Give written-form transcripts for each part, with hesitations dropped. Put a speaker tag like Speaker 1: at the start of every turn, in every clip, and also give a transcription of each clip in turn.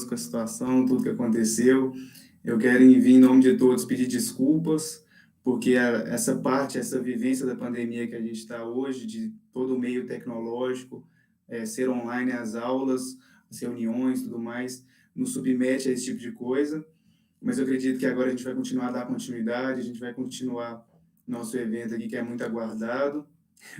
Speaker 1: Com a situação, tudo que aconteceu. Eu quero, em nome de todos, pedir desculpas, porque essa parte, essa vivência da pandemia que a gente está hoje, de todo o meio tecnológico, ser online as aulas, as reuniões, tudo mais, nos submete a esse tipo de coisa. Mas eu acredito que agora a gente vai continuar a dar continuidade, a gente vai continuar nosso evento aqui, que é muito aguardado.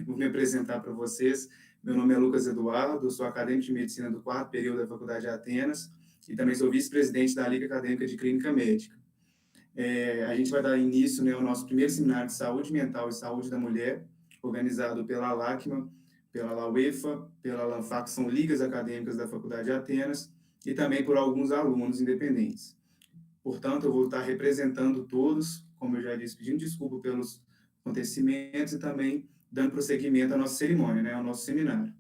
Speaker 1: Vou me apresentar para vocês. Meu nome é Lucas Eduardo, eu sou acadêmico de medicina do quarto período da Faculdade de Atenas e também sou vice-presidente da Liga Acadêmica de Clínica Médica. A gente vai dar início, né, ao nosso primeiro seminário de saúde mental e saúde da mulher, organizado pela LACMA, pela LAUEFA, pela LANFAC, são ligas acadêmicas da Faculdade de Atenas, e também por alguns alunos independentes. Portanto, eu vou estar representando todos, como eu já disse, pedindo desculpa pelos acontecimentos e também dando prosseguimento à nossa cerimônia, né, ao nosso seminário.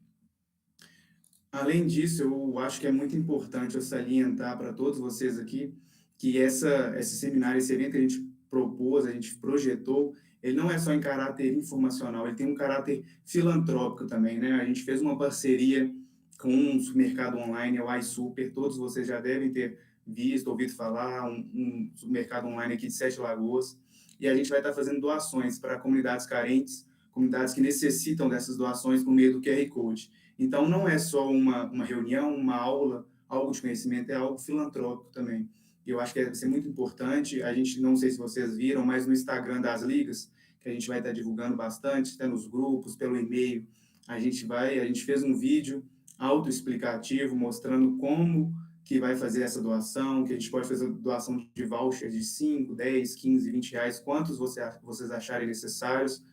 Speaker 1: Além disso, eu acho que é muito importante eu salientar para todos vocês aqui que esse seminário, esse evento que a gente propôs, a gente projetou, ele não é só em caráter informacional, ele tem um caráter filantrópico também, né? A gente fez uma parceria com um supermercado online, o iSuper, todos vocês já devem ter visto, ouvido falar, um supermercado online aqui de Sete Lagoas, e a gente vai estar fazendo doações para comunidades carentes, comunidades que necessitam dessas doações por meio do QR Code. Então, não é só uma reunião, uma aula, algo de conhecimento, é algo filantrópico também. E eu acho que vai ser muito importante. A gente, não sei se vocês viram, mas no Instagram das ligas, que a gente vai estar divulgando bastante, até nos grupos, pelo e-mail, a gente fez um vídeo autoexplicativo, mostrando como que vai fazer essa doação, que a gente pode fazer doação de voucher de 5, 10, 15, R$ 20, quantos vocês acharem necessários,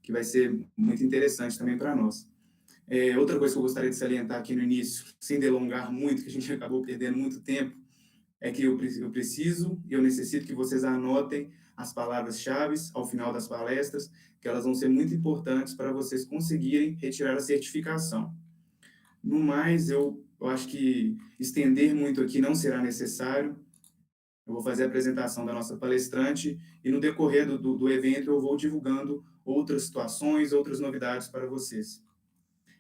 Speaker 1: que vai ser muito interessante também para nós. Outra coisa que eu gostaria de salientar aqui no início, sem delongar muito, que a gente acabou perdendo muito tempo, é que eu preciso e eu necessito que vocês anotem as palavras-chave ao final das palestras, que elas vão ser muito importantes para vocês conseguirem retirar a certificação. No mais, eu acho que estender muito aqui não será necessário. Eu vou fazer a apresentação da nossa palestrante e no decorrer do evento eu vou divulgando outras situações, outras novidades para vocês.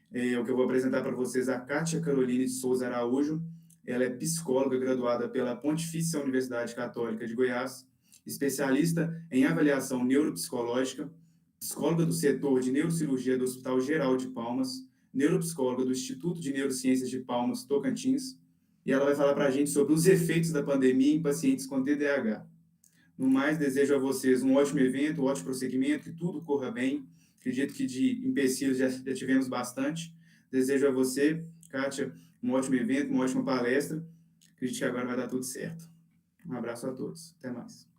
Speaker 1: O que eu vou apresentar para vocês é a Kátia Caroline de Souza Araújo. Ela é psicóloga graduada pela Pontifícia Universidade Católica de Goiás, especialista em avaliação neuropsicológica, psicóloga do setor de neurocirurgia do Hospital Geral de Palmas, neuropsicóloga do Instituto de Neurociências de Palmas, Tocantins, e ela vai falar para a gente sobre os efeitos da pandemia em pacientes com TDAH. No mais, desejo a vocês um ótimo evento, um ótimo prosseguimento, que tudo corra bem. Acredito que de empecilhos já tivemos bastante. Desejo a você, Kátia, um ótimo evento, uma ótima palestra. Acredito que agora vai dar tudo certo. Um abraço a todos. Até mais.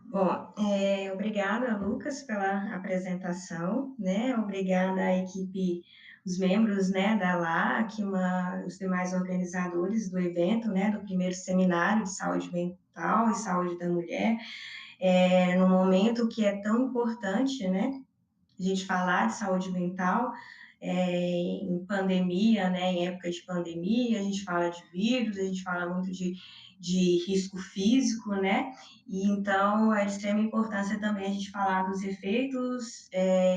Speaker 2: Bom, obrigada, Lucas, pela apresentação, né? Obrigada à equipe, os membros, né, da LAC, os demais organizadores do evento, né, do primeiro seminário de saúde mental e saúde da mulher, no momento que é tão importante, né, a gente falar de saúde mental, em pandemia, né, em época de pandemia, a gente fala de vírus, a gente fala muito de risco físico, né, e então é de extrema importância também a gente falar dos efeitos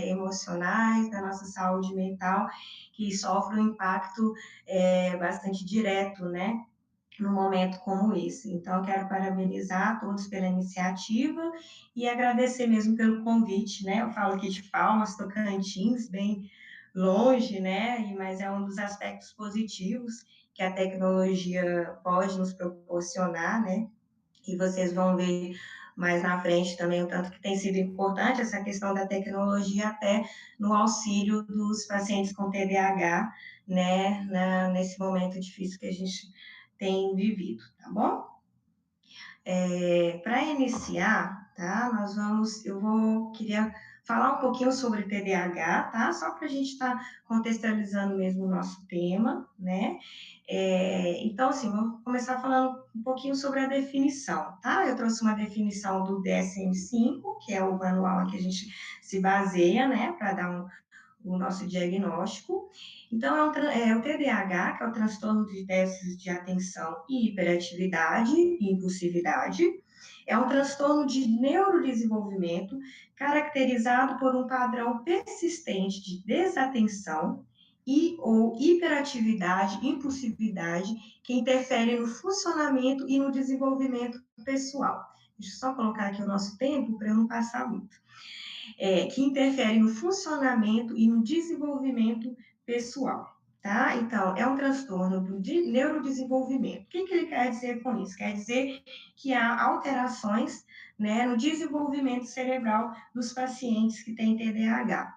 Speaker 2: emocionais da nossa saúde mental, que sofrem um impacto bastante direto, né, num momento como esse. Então, eu quero parabenizar todos pela iniciativa e agradecer mesmo pelo convite, né? Eu falo aqui de Palmas, Tocantins, bem longe, né? Mas é um dos aspectos positivos que a tecnologia pode nos proporcionar, né? E vocês vão ver mais na frente também o tanto que tem sido importante essa questão da tecnologia até no auxílio dos pacientes com TDAH, né, nesse momento difícil que a gente tem vivido, tá bom? Para iniciar, tá, queria falar um pouquinho sobre TDAH, tá, só para a gente estar contextualizando mesmo o nosso tema, né, então, assim, vou começar falando um pouquinho sobre a definição, tá, eu trouxe uma definição do DSM-5, que é o manual em que a gente se baseia, né, para dar o nosso diagnóstico. Então, o TDAH, que é o transtorno de déficit de atenção e hiperatividade e impulsividade, é um transtorno de neurodesenvolvimento caracterizado por um padrão persistente de desatenção e ou hiperatividade, impulsividade, que interfere no funcionamento e no desenvolvimento pessoal. Deixa eu só colocar aqui o nosso tempo para eu não passar muito que interfere no funcionamento e no desenvolvimento pessoal. Tá? Então, é um transtorno do neurodesenvolvimento. O que ele quer dizer com isso? Quer dizer que há alterações, né, no desenvolvimento cerebral dos pacientes que têm TDAH.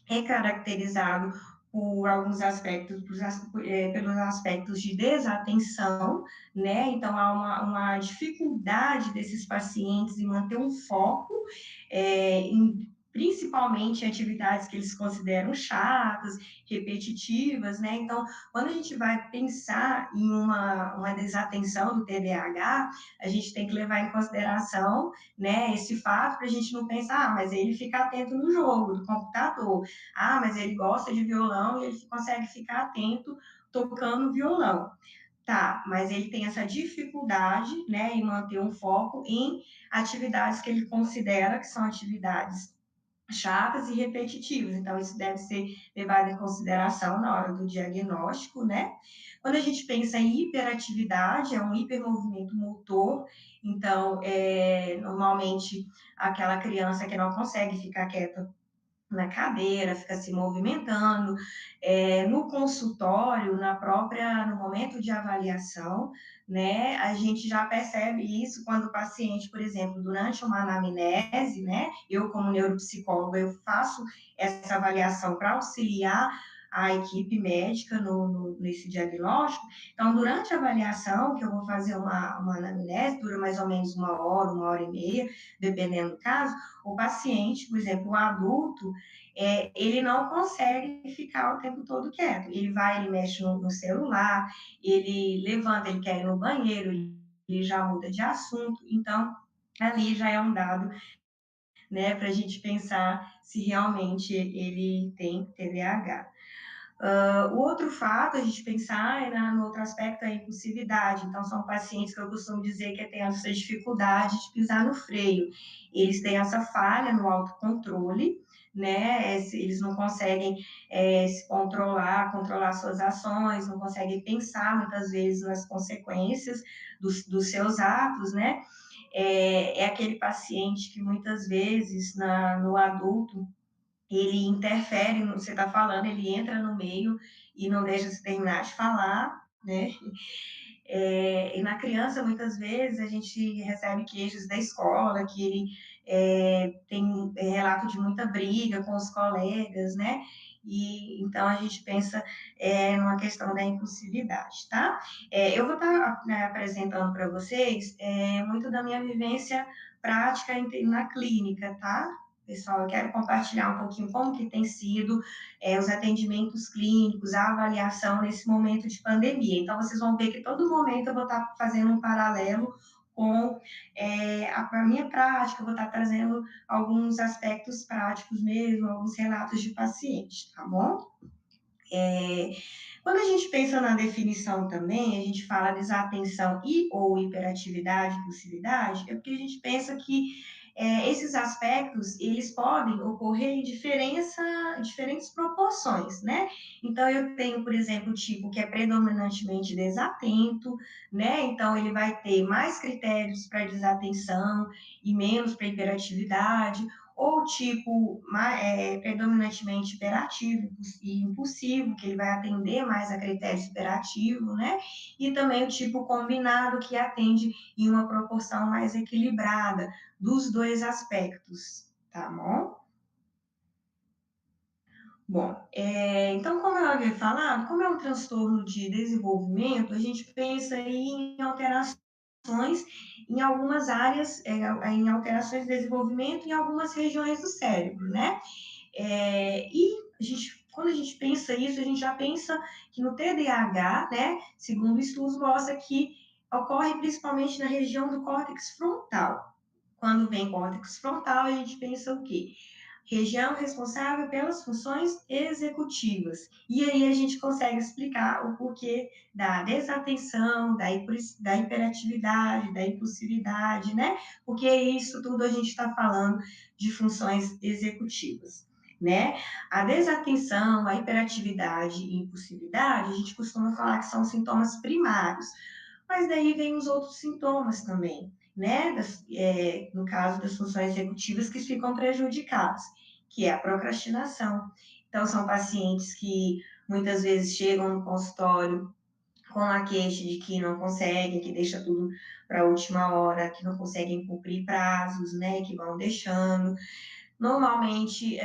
Speaker 2: É caracterizado por alguns aspectos, pelos aspectos de desatenção, né? Então, há uma dificuldade desses pacientes em manter um foco, principalmente em atividades que eles consideram chatas, repetitivas, né? Então, quando a gente vai pensar em uma desatenção do TDAH, a gente tem que levar em consideração, né, esse fato para a gente não pensar, mas ele fica atento no jogo, do computador, mas ele gosta de violão e ele consegue ficar atento tocando violão. Tá, mas ele tem essa dificuldade, né, em manter um foco em atividades que ele considera que são atividades chatas e repetitivas. Então, isso deve ser levado em consideração na hora do diagnóstico, né? Quando a gente pensa em hiperatividade, é um hipermovimento motor, então, normalmente, aquela criança que não consegue ficar quieta na cadeira, fica se movimentando. No consultório, no momento de avaliação, né, a gente já percebe isso quando o paciente, por exemplo, durante uma anamnese, né, eu como neuropsicóloga, eu faço essa avaliação para auxiliar a equipe médica nesse diagnóstico. Então, durante a avaliação, que eu vou fazer uma anamnese, dura mais ou menos uma hora e meia, dependendo do caso, o paciente, por exemplo, o adulto, ele não consegue ficar o tempo todo quieto. Ele mexe no celular, ele levanta, ele quer ir no banheiro, ele já muda de assunto. Então, ali já é um dado, né, para a gente pensar se realmente ele tem TDAH. O outro fato a gente pensar no outro aspecto é a impulsividade. Então, são pacientes que eu costumo dizer que têm essa dificuldade de pisar no freio. Eles têm essa falha no autocontrole, né? Eles não conseguem se controlar suas ações, não conseguem pensar muitas vezes nas consequências dos seus atos, né? É aquele paciente que muitas vezes no adulto ele interfere no que você está falando, ele entra no meio e não deixa você terminar de falar, né? E na criança, muitas vezes, a gente recebe queixas da escola, que ele tem relato de muita briga com os colegas, né? E então a gente pensa numa questão da impulsividade, tá? Eu vou estar apresentando para vocês muito da minha vivência prática na clínica, tá? Pessoal, eu quero compartilhar um pouquinho como que tem sido os atendimentos clínicos, a avaliação nesse momento de pandemia. Então, vocês vão ver que todo momento eu vou estar fazendo um paralelo com a minha prática, eu vou estar trazendo alguns aspectos práticos mesmo, alguns relatos de pacientes, tá bom? Quando a gente pensa na definição também, a gente fala desatenção e ou hiperatividade, impulsividade, é porque a gente pensa que esses aspectos, eles podem ocorrer em diferentes proporções, né? Então, eu tenho, por exemplo, o tipo que é predominantemente desatento, né? Então, ele vai ter mais critérios para desatenção e menos para hiperatividade, ou tipo predominantemente hiperativo e impulsivo, que ele vai atender mais a critérios hiperativos, né? E também o tipo combinado, que atende em uma proporção mais equilibrada dos dois aspectos, tá bom? Bom, então, como eu havia falado, como é um transtorno de desenvolvimento, a gente pensa em alterações em algumas áreas, em alterações de desenvolvimento em algumas regiões do cérebro, né? E quando a gente pensa isso, a gente já pensa que no TDAH, né, segundo estudos, mostra que ocorre principalmente na região do córtex frontal. Quando vem córtex frontal, a gente pensa o quê? Região responsável pelas funções executivas. E aí a gente consegue explicar o porquê da desatenção, da hiperatividade, da impulsividade, né? Porque isso tudo a gente está falando de funções executivas, né? A desatenção, a hiperatividade e impulsividade, a gente costuma falar que são sintomas primários, mas daí vem os outros sintomas também, né? No caso das funções executivas que ficam prejudicadas, que é a procrastinação. Então, são pacientes que muitas vezes chegam no consultório com a queixa de que não conseguem, que deixa tudo para a última hora, que não conseguem cumprir prazos, né? Que vão deixando. Normalmente,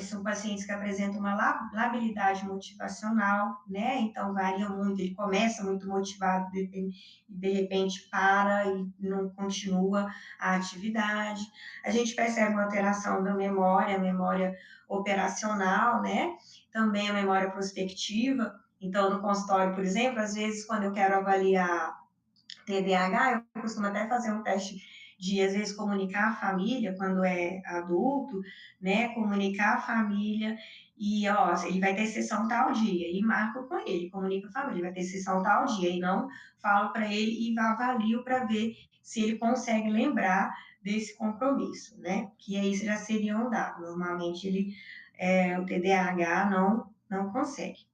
Speaker 2: são pacientes que apresentam uma labilidade motivacional, né? Então, varia muito. Ele começa muito motivado, de repente para e não continua a atividade. A gente percebe uma alteração da memória, a memória operacional, né? Também a memória prospectiva. Então, no consultório, por exemplo, às vezes, quando eu quero avaliar TDAH, eu costumo até fazer um teste de, às vezes, comunicar a família, quando é adulto, né, comunicar a família, e, ó, ele vai ter sessão tal dia, e marco com ele, comunica a família, vai ter sessão tal dia, e não falo para ele e avalio para ver se ele consegue lembrar desse compromisso, né, que aí já seria um dado, normalmente o TDAH não consegue.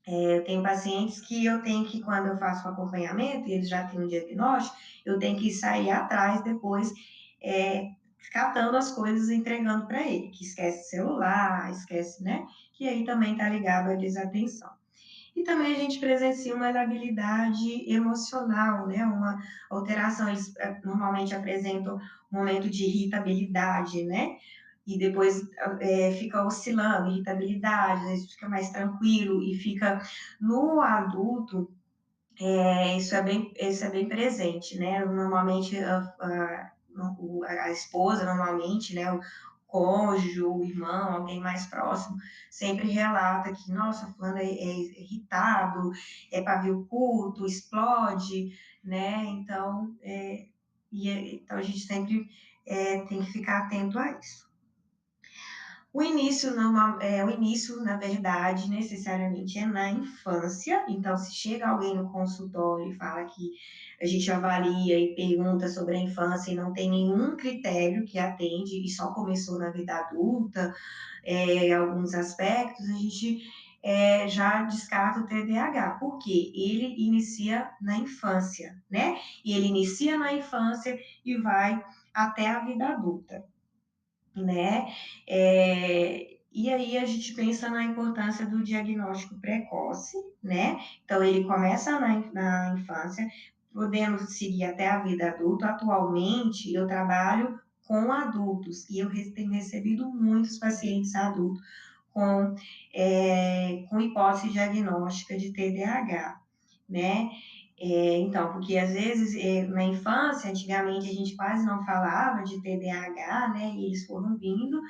Speaker 2: Eu tenho pacientes que eu tenho que, quando eu faço o acompanhamento, e eles já têm um diagnóstico, eu tenho que sair atrás depois, é, catando as coisas e entregando para ele, que esquece celular, esquece, né? Que aí também está ligado à desatenção. E também a gente presencia uma labilidade emocional, né? Uma alteração. Eles normalmente apresentam um momento de irritabilidade, né? E depois fica oscilando, irritabilidade, às vezes fica mais tranquilo e fica no adulto, isso é bem presente, né? Normalmente a esposa, normalmente, né? O cônjuge, o irmão, alguém mais próximo, sempre relata que, nossa, fulano é irritado, é pavio curto, explode, né? Então, então a gente sempre tem que ficar atento a isso. O início, na verdade, necessariamente é na infância. Então, se chega alguém no consultório e fala que a gente avalia e pergunta sobre a infância e não tem nenhum critério que atende e só começou na vida adulta, alguns aspectos, a gente já descarta o TDAH, porque ele inicia na infância, né? E ele inicia na infância e vai até a vida adulta, né? E aí a gente pensa na importância do diagnóstico precoce, né? Então ele começa na infância, podendo seguir até a vida adulta. Atualmente eu trabalho com adultos e eu tenho recebido muitos pacientes adultos com, com hipótese diagnóstica de TDAH, né? Então, porque às vezes na infância, antigamente a gente quase não falava de TDAH, né? E eles foram vindo,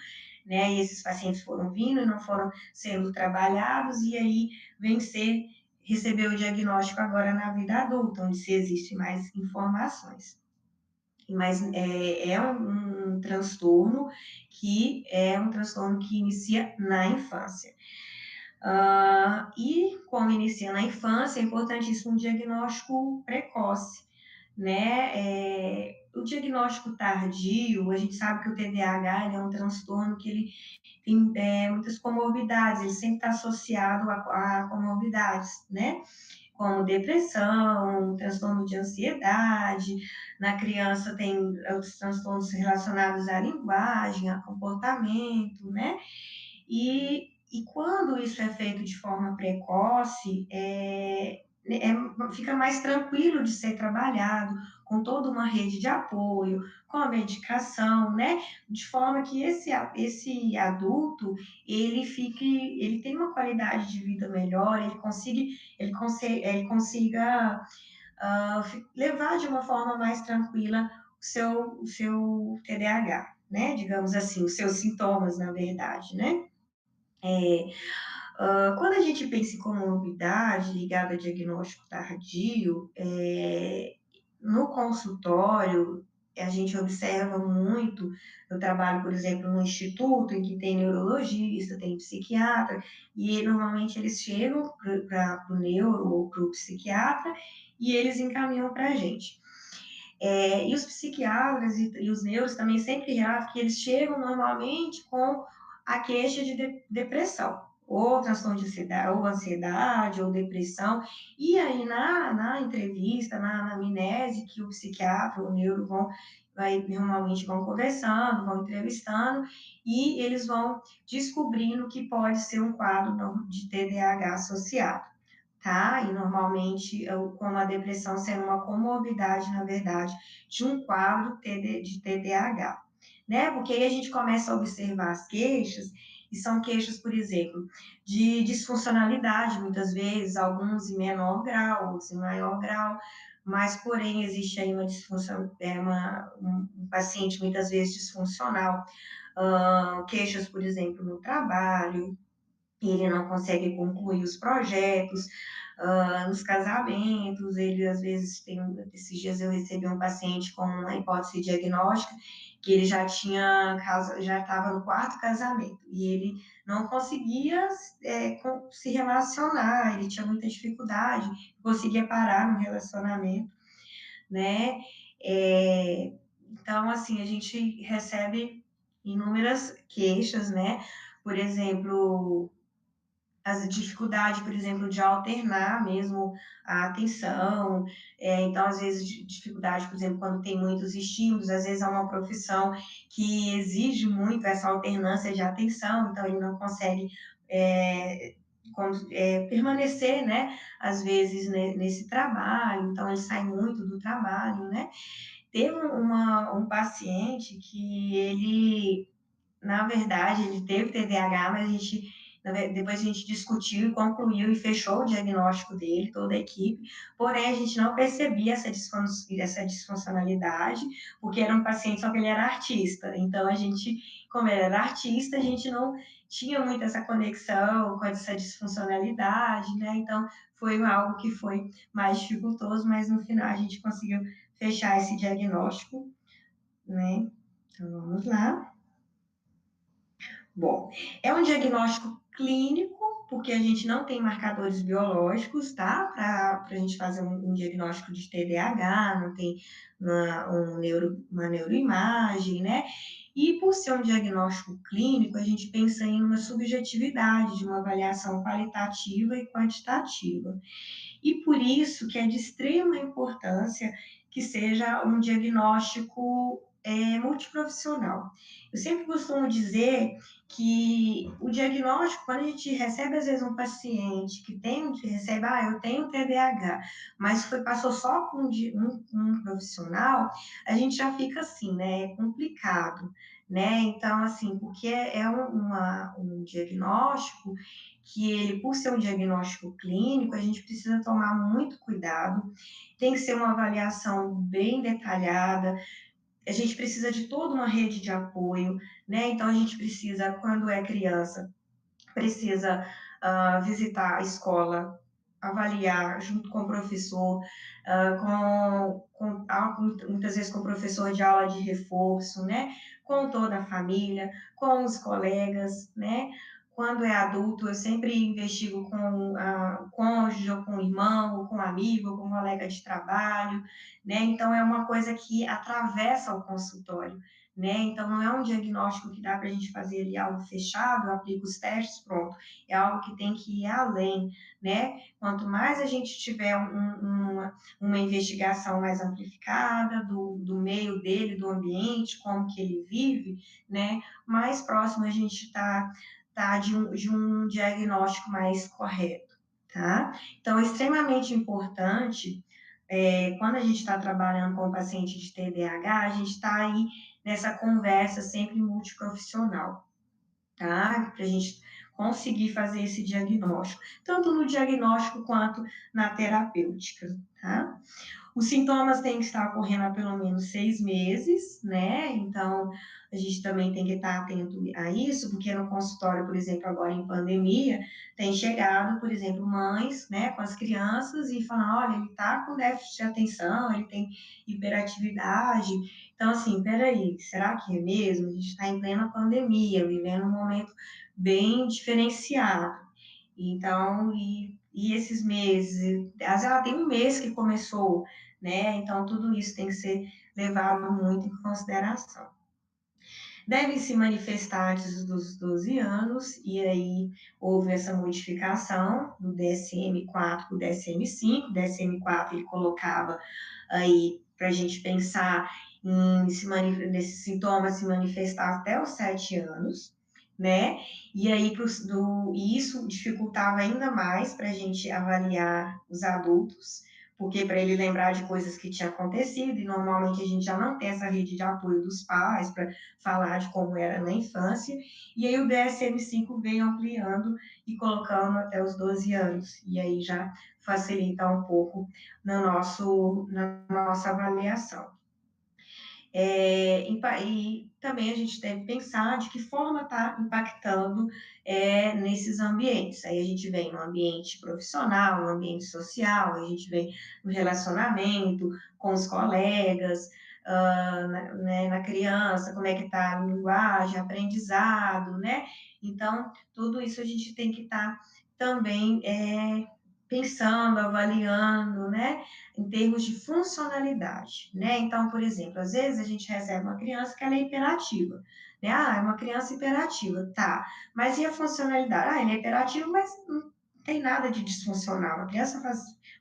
Speaker 2: né? E esses pacientes foram vindo e não foram sendo trabalhados, e aí vem receber o diagnóstico agora na vida adulta, onde se existe mais informações. Mas um transtorno que é um transtorno que inicia na infância. E como inicia na infância, é importantíssimo um diagnóstico precoce, né? O diagnóstico tardio, a gente sabe que o TDAH é um transtorno que ele tem muitas comorbidades, ele sempre está associado a comorbidades, né? Como depressão, transtorno de ansiedade, na criança tem outros transtornos relacionados à linguagem, a comportamento, né? E quando isso é feito de forma precoce, fica mais tranquilo de ser trabalhado, com toda uma rede de apoio, com a medicação, né? De forma que esse adulto, ele tem uma qualidade de vida melhor, ele consiga levar de uma forma mais tranquila o seu TDAH, né? Digamos assim, os seus sintomas, na verdade, né? É, Quando a gente pensa em comorbidade ligada a diagnóstico tardio, no consultório, a gente observa muito. Eu trabalho, por exemplo, no instituto em que tem neurologista, tem psiquiatra, e normalmente eles chegam para o neuro ou para o psiquiatra e eles encaminham para a gente. E os psiquiatras e os neuros também sempre relatam que eles chegam normalmente com a queixa de depressão, ou transtorno de ansiedade, ou ansiedade, ou depressão. E aí, na entrevista, na anamnese, que o psiquiatra, o neuro normalmente vão conversando, vão entrevistando, e eles vão descobrindo que pode ser um quadro de TDAH associado, tá? E normalmente, com a depressão sendo uma comorbidade, na verdade, de um quadro de TDAH, né? Porque aí a gente começa a observar as queixas, e são queixas, por exemplo, de disfuncionalidade, muitas vezes, alguns em menor grau, outros em maior grau, mas, porém, existe aí uma disfunção, um paciente muitas vezes disfuncional, queixas, por exemplo, no trabalho, ele não consegue concluir os projetos, nos casamentos, ele às vezes esses dias eu recebi um paciente com uma hipótese diagnóstica, que ele já estava no quarto casamento, e ele não conseguia se relacionar, ele tinha muita dificuldade, conseguia parar no relacionamento, né? Então, assim, a gente recebe inúmeras queixas, né? Por exemplo, as dificuldade, por exemplo, de alternar mesmo a atenção, então, às vezes, dificuldade, por exemplo, quando tem muitos estímulos, às vezes é uma profissão que exige muito essa alternância de atenção, então ele não consegue é, permanecer, né, às vezes, né, nesse trabalho, então ele sai muito do trabalho, né. Teve um paciente que ele, na verdade, ele teve TDAH, mas depois a gente discutiu, concluiu e fechou o diagnóstico dele, toda a equipe, porém a gente não percebia essa disfuncionalidade, porque era um paciente, só que ele era artista, então a gente, como ele era artista, a gente não tinha muito essa conexão com essa disfuncionalidade, né, então foi algo que foi mais dificultoso, mas no final a gente conseguiu fechar esse diagnóstico, né, então vamos lá. Bom, é um diagnóstico clínico, porque a gente não tem marcadores biológicos, tá? Para a gente fazer um diagnóstico de TDAH, não tem uma neuroimagem, né? E por ser um diagnóstico clínico, a gente pensa em uma subjetividade, de uma avaliação qualitativa e quantitativa. E por isso que é de extrema importância que seja um diagnóstico multiprofissional. Eu sempre costumo dizer que o diagnóstico, quando a gente recebe, às vezes, um paciente recebe, eu tenho TDAH, mas passou só com um profissional, a gente já fica assim, né, é complicado, né, então, assim, porque é um diagnóstico que ele, por ser um diagnóstico clínico, a gente precisa tomar muito cuidado, tem que ser uma avaliação bem detalhada, a gente precisa de toda uma rede de apoio, né? Então, a gente precisa, quando é criança, precisa visitar a escola, avaliar junto com o professor, muitas vezes com o professor de aula de reforço, né? Com toda a família, com os colegas, né? Quando é adulto, eu sempre investigo com o cônjuge, ou com o irmão, ou com o amigo, ou com o colega de trabalho, né? Então, é uma coisa que atravessa o consultório, né? Então, não é um diagnóstico que dá para a gente fazer ali algo fechado, eu aplico os testes, pronto. É algo que tem que ir além, né? Quanto mais a gente tiver uma investigação mais amplificada do meio dele, do ambiente, como que ele vive, né? Mais próximo a gente tá de um diagnóstico mais correto, tá? Então, é extremamente importante quando a gente está trabalhando com o paciente de TDAH, a gente está aí nessa conversa sempre multiprofissional, tá? Para a gente conseguir fazer esse diagnóstico, tanto no diagnóstico quanto na terapêutica, tá? Os sintomas têm que estar ocorrendo há pelo menos 6 meses, né? Então, a gente também tem que estar atento a isso, porque no consultório, por exemplo, agora em pandemia, tem chegado, por exemplo, mães, né, com as crianças e falam, olha, ele está com déficit de atenção, ele tem hiperatividade. Então, assim, peraí, será que é mesmo? A gente está em plena pandemia, vivendo um momento bem diferenciado. Então, e esses meses, às vezes ela tem um mês que começou, né? Então, tudo isso tem que ser levado muito em consideração. Devem se manifestar antes dos 12 anos, e aí houve essa modificação do DSM-4 para o DSM-5. O DSM-4 ele colocava aí para a gente pensar nesses sintomas se manifestar até os 7 anos, né? E aí e isso dificultava ainda mais para a gente avaliar os adultos, porque para ele lembrar de coisas que tinham acontecido, e normalmente a gente já não tem essa rede de apoio dos pais para falar de como era na infância, e aí o DSM-5 veio ampliando e colocando até os 12 anos, e aí já facilita um pouco na nossa avaliação. E também a gente deve pensar de que forma está impactando nesses ambientes. Aí a gente vem no ambiente profissional, no ambiente social, a gente vem no relacionamento com os colegas, na criança, como é que está a linguagem, aprendizado, né? Então, tudo isso a gente tem que estar também pensando, avaliando, né? Em termos de funcionalidade, né? Então, por exemplo, às vezes a gente recebe uma criança que ela é hiperativa, né? Ah, é uma criança hiperativa, tá. Mas e a funcionalidade? Ah, ele é hiperativo, mas não tem nada de disfuncional. A criança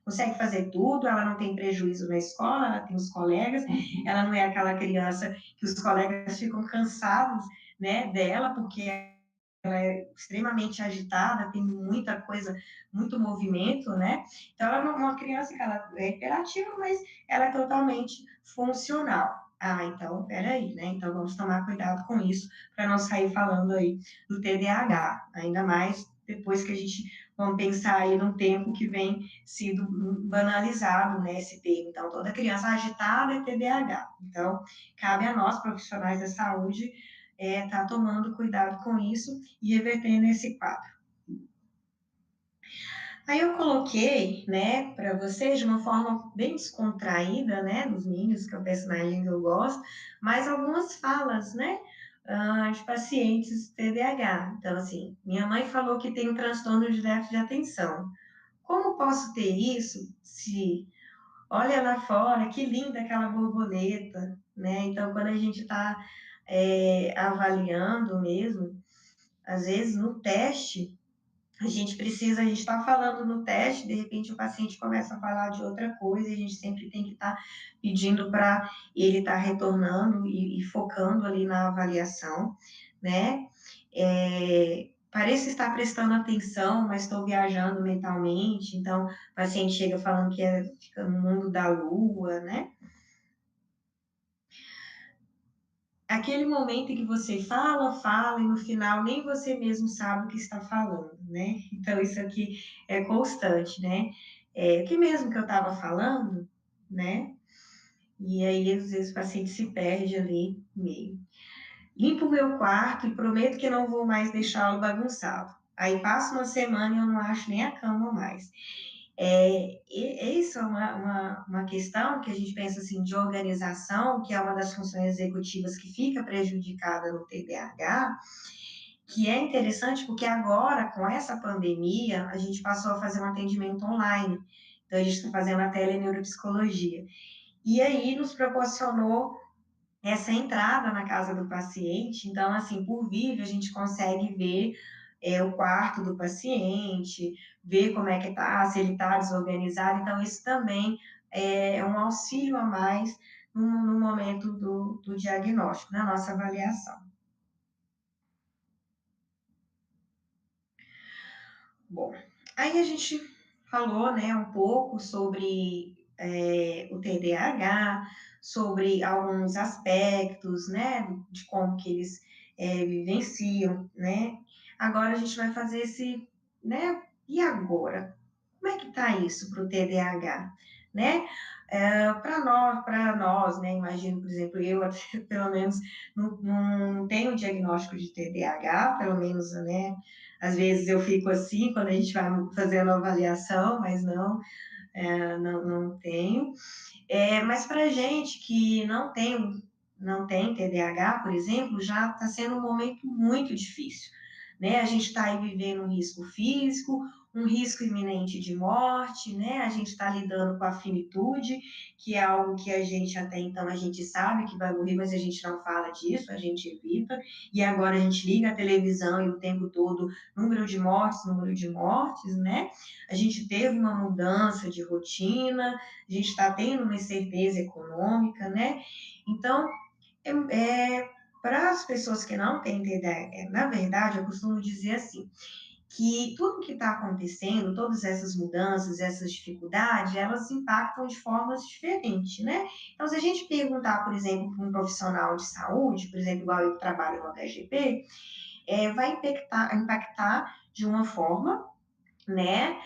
Speaker 2: consegue fazer tudo, ela não tem prejuízo na escola, ela tem os colegas, ela não é aquela criança que os colegas ficam cansados, né, dela, porque ela é extremamente agitada, tem muita coisa, muito movimento, né? Então, ela é uma criança que ela é hiperativa, mas ela é totalmente funcional. Ah, então, peraí, né? Então, vamos tomar cuidado com isso, para não sair falando aí do TDAH, ainda mais depois que a gente, vamos pensar aí num tempo que vem sido banalizado, né, esse termo. Então, toda criança agitada é TDAH. Então, cabe a nós, profissionais da saúde, tá tomando cuidado com isso e revertendo esse quadro. Aí eu coloquei, né, para vocês de uma forma bem descontraída, né, dos meninos, que é o personagem que eu gosto, mas algumas falas, né, de pacientes TDAH. Então, assim, minha mãe falou que tem um transtorno de déficit de atenção. Como posso ter isso se, olha lá fora, que linda aquela borboleta, né? Então, quando a gente está avaliando mesmo, às vezes no teste, a gente está falando no teste, de repente o paciente começa a falar de outra coisa, e a gente sempre tem que estar pedindo para ele estar retornando e focando ali na avaliação, né? Pareço estar prestando atenção, mas estou viajando mentalmente, então o paciente chega falando que fica no mundo da lua, né? Aquele momento em que você fala, fala, e no final nem você mesmo sabe o que está falando, né? Então, isso aqui é constante, né? O que mesmo que eu estava falando, né? E aí, às vezes, o paciente se perde ali meio. Limpo o meu quarto e prometo que não vou mais deixá-lo bagunçado. Aí passa uma semana e eu não acho nem a cama mais. Isso é uma questão que a gente pensa assim, de organização, que é uma das funções executivas que fica prejudicada no TDAH, que é interessante porque agora, com essa pandemia, a gente passou a fazer um atendimento online. Então, a gente está fazendo a teleneuropsicologia. E aí, nos proporcionou essa entrada na casa do paciente. Então, assim, por vídeo, a gente consegue ver o quarto do paciente, ver como é que tá, se ele está desorganizado. Então, isso também é um auxílio a mais no momento do diagnóstico, na nossa avaliação. Bom, aí a gente falou, né, um pouco sobre o TDAH, sobre alguns aspectos, né, de como que eles vivenciam, né. Agora a gente vai fazer esse, né, e agora? Como é que está isso para o TDAH, né? Para nós, né, imagino, por exemplo, eu, pelo menos, não tenho diagnóstico de TDAH, pelo menos, né, às vezes eu fico assim, quando a gente vai fazendo a avaliação, mas não tenho. Mas para gente que não tem TDAH, por exemplo, já está sendo um momento muito difícil, né? A gente está aí vivendo um risco físico, um risco iminente de morte, né? A gente está lidando com a finitude, que é algo que a gente até então a gente sabe que vai morrer, mas a gente não fala disso, a gente evita. E agora a gente liga a televisão e o tempo todo número de mortes, né? A gente teve uma mudança de rotina, a gente está tendo uma incerteza econômica, né? Então, para as pessoas que não têm TDAH, na verdade, eu costumo dizer assim, que tudo que está acontecendo, todas essas mudanças, essas dificuldades, elas impactam de formas diferentes, né? Então, se a gente perguntar, por exemplo, para um profissional de saúde, por exemplo, igual eu que trabalho no HGP, vai impactar de uma forma, né?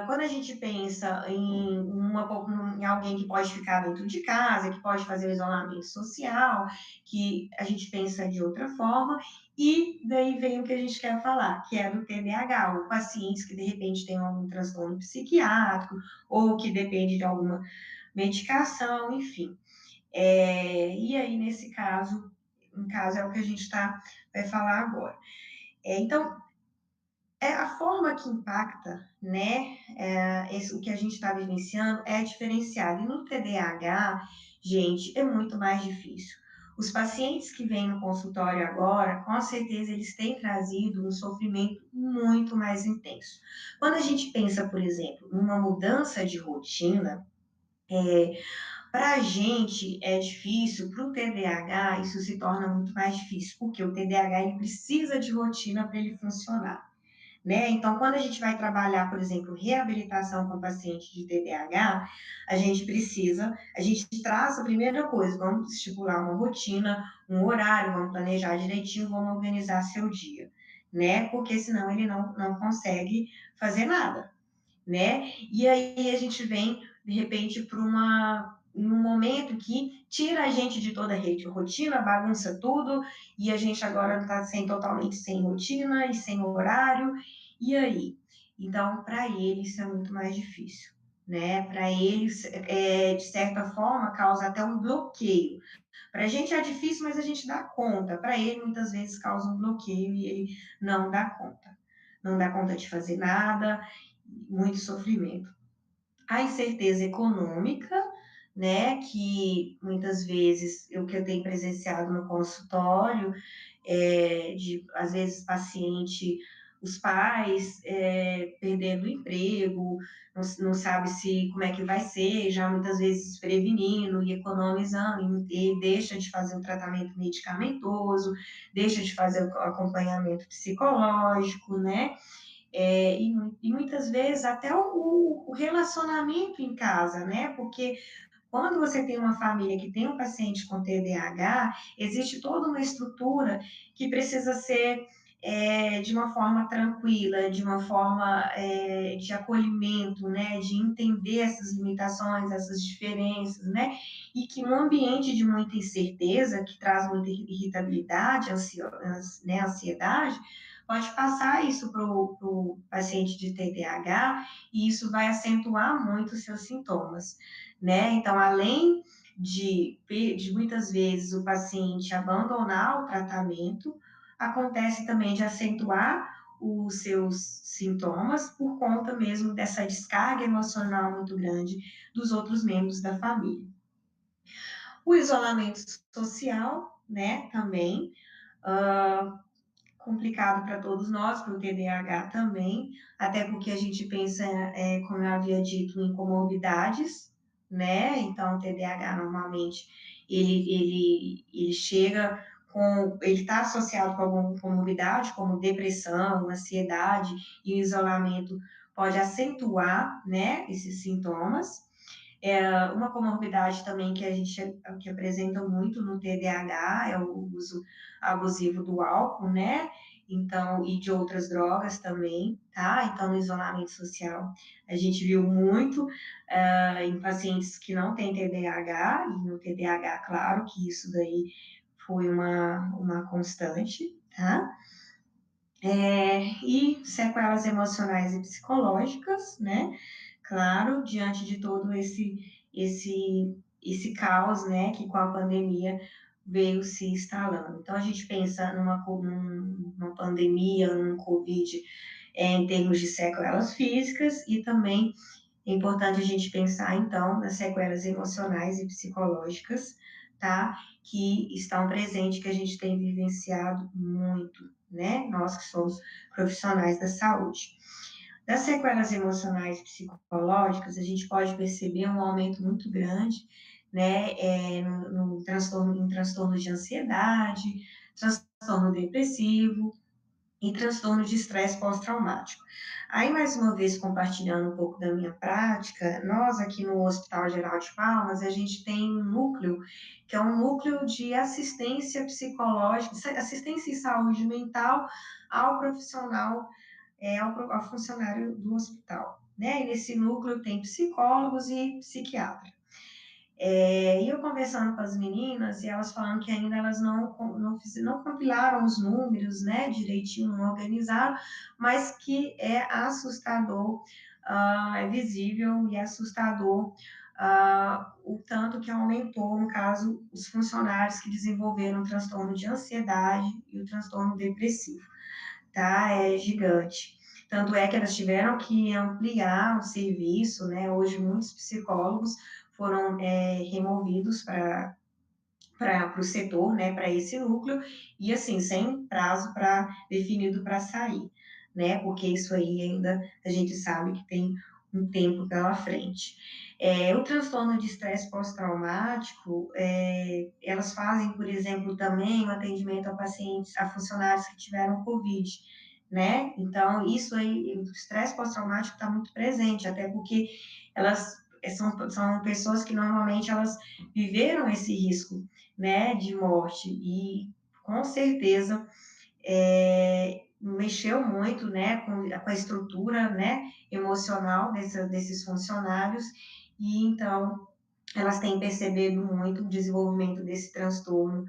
Speaker 2: Quando a gente pensa em alguém que pode ficar dentro de casa, que pode fazer o isolamento social, que a gente pensa de outra forma, e daí vem o que a gente quer falar, que é do TDAH, ou pacientes que de repente têm algum transtorno psiquiátrico, ou que depende de alguma medicação, enfim. E aí, nesse caso, é o que a gente vai falar agora. Então, a forma que impacta, né, o que a gente está vivenciando é diferenciado. E no TDAH, gente, é muito mais difícil. Os pacientes que vêm no consultório agora, com certeza, eles têm trazido um sofrimento muito mais intenso. Quando a gente pensa, por exemplo, numa mudança de rotina, para a gente é difícil, para o TDAH isso se torna muito mais difícil, porque o TDAH ele precisa de rotina para ele funcionar. Né? Então, quando a gente vai trabalhar, por exemplo, reabilitação com paciente de TDAH, a gente traz a primeira coisa, vamos estipular uma rotina, um horário, vamos planejar direitinho, vamos organizar seu dia, né? Porque senão ele não consegue fazer nada, né? E aí a gente vem, de repente, para um momento que tira a gente de toda a rotina, bagunça tudo, e a gente agora está totalmente sem rotina e sem horário, e aí? Então, para ele, isso é muito mais difícil, né? Para eles, de certa forma, causa até um bloqueio. Para a gente é difícil, mas a gente dá conta. Para ele, muitas vezes, causa um bloqueio e ele não dá conta. Não dá conta de fazer nada, muito sofrimento. A incerteza econômica, né, que muitas vezes o que eu tenho presenciado no consultório, às vezes paciente, os pais perdendo o emprego, não sabe se como é que vai ser, já muitas vezes prevenindo e economizando, e deixa de fazer o tratamento medicamentoso, deixa de fazer o acompanhamento psicológico, né? E muitas vezes até o relacionamento em casa, né? Porque quando você tem uma família que tem um paciente com TDAH, existe toda uma estrutura que precisa ser de uma forma tranquila, de uma forma de acolhimento, né? De entender essas limitações, essas diferenças, né? E que um ambiente de muita incerteza, que traz muita irritabilidade, ansiedade, pode passar isso para o paciente de TDAH e isso vai acentuar muito os seus sintomas, né? Então, além de muitas vezes o paciente abandonar o tratamento, acontece também de acentuar os seus sintomas por conta mesmo dessa descarga emocional muito grande dos outros membros da família. O isolamento social, né, também, complicado para todos nós, para o TDAH também, até porque a gente pensa, como eu havia dito, em comorbidades, né? Então, o TDAH normalmente ele chega ele está associado com alguma comorbidade, como depressão, ansiedade, e o isolamento pode acentuar, né, esses sintomas. Uma comorbidade também que apresenta muito no TDAH é o uso abusivo do álcool, né? Então, e de outras drogas também, tá? Então, no isolamento social, a gente viu muito em pacientes que não têm TDAH, e no TDAH, claro que isso daí foi uma constante, tá? E sequelas emocionais e psicológicas, né? Claro, diante de todo esse caos, né, que com a pandemia veio se instalando. Então, a gente pensa numa pandemia, num Covid, em termos de sequelas físicas e também é importante a gente pensar, então, nas sequelas emocionais e psicológicas, tá? Que estão presentes, que a gente tem vivenciado muito, né? Nós que somos profissionais da saúde. Das sequelas emocionais e psicológicas, a gente pode perceber um aumento muito grande, né, no transtorno, em transtorno de ansiedade, transtorno depressivo e transtorno de estresse pós-traumático. Aí, mais uma vez, compartilhando um pouco da minha prática, nós aqui no Hospital Geral de Palmas, a gente tem um núcleo, que é um núcleo de assistência psicológica, assistência em saúde mental ao profissional ao funcionário do hospital. Né? E nesse núcleo tem psicólogos e psiquiatras. E eu conversando com as meninas, e elas falando que ainda elas não compilaram os números, né, direitinho, não organizaram, mas que é assustador, é visível e é assustador o tanto que aumentou, no caso, os funcionários que desenvolveram o transtorno de ansiedade e o transtorno depressivo, tá? É gigante. Tanto é que elas tiveram que ampliar o serviço, né? Hoje, muitos psicólogos foram removidos para para o setor, né, para esse núcleo, e assim, sem prazo definido para sair, né, porque isso aí ainda a gente sabe que tem um tempo pela frente. O transtorno de estresse pós-traumático, elas fazem, por exemplo, também o atendimento a pacientes, a funcionários que tiveram Covid, né? Então, isso aí, o estresse pós-traumático está muito presente, até porque elas são pessoas que normalmente elas viveram esse risco, né, de morte, e com certeza mexeu muito, né, com a estrutura, né, emocional desses funcionários, e então elas têm percebido muito o desenvolvimento desse transtorno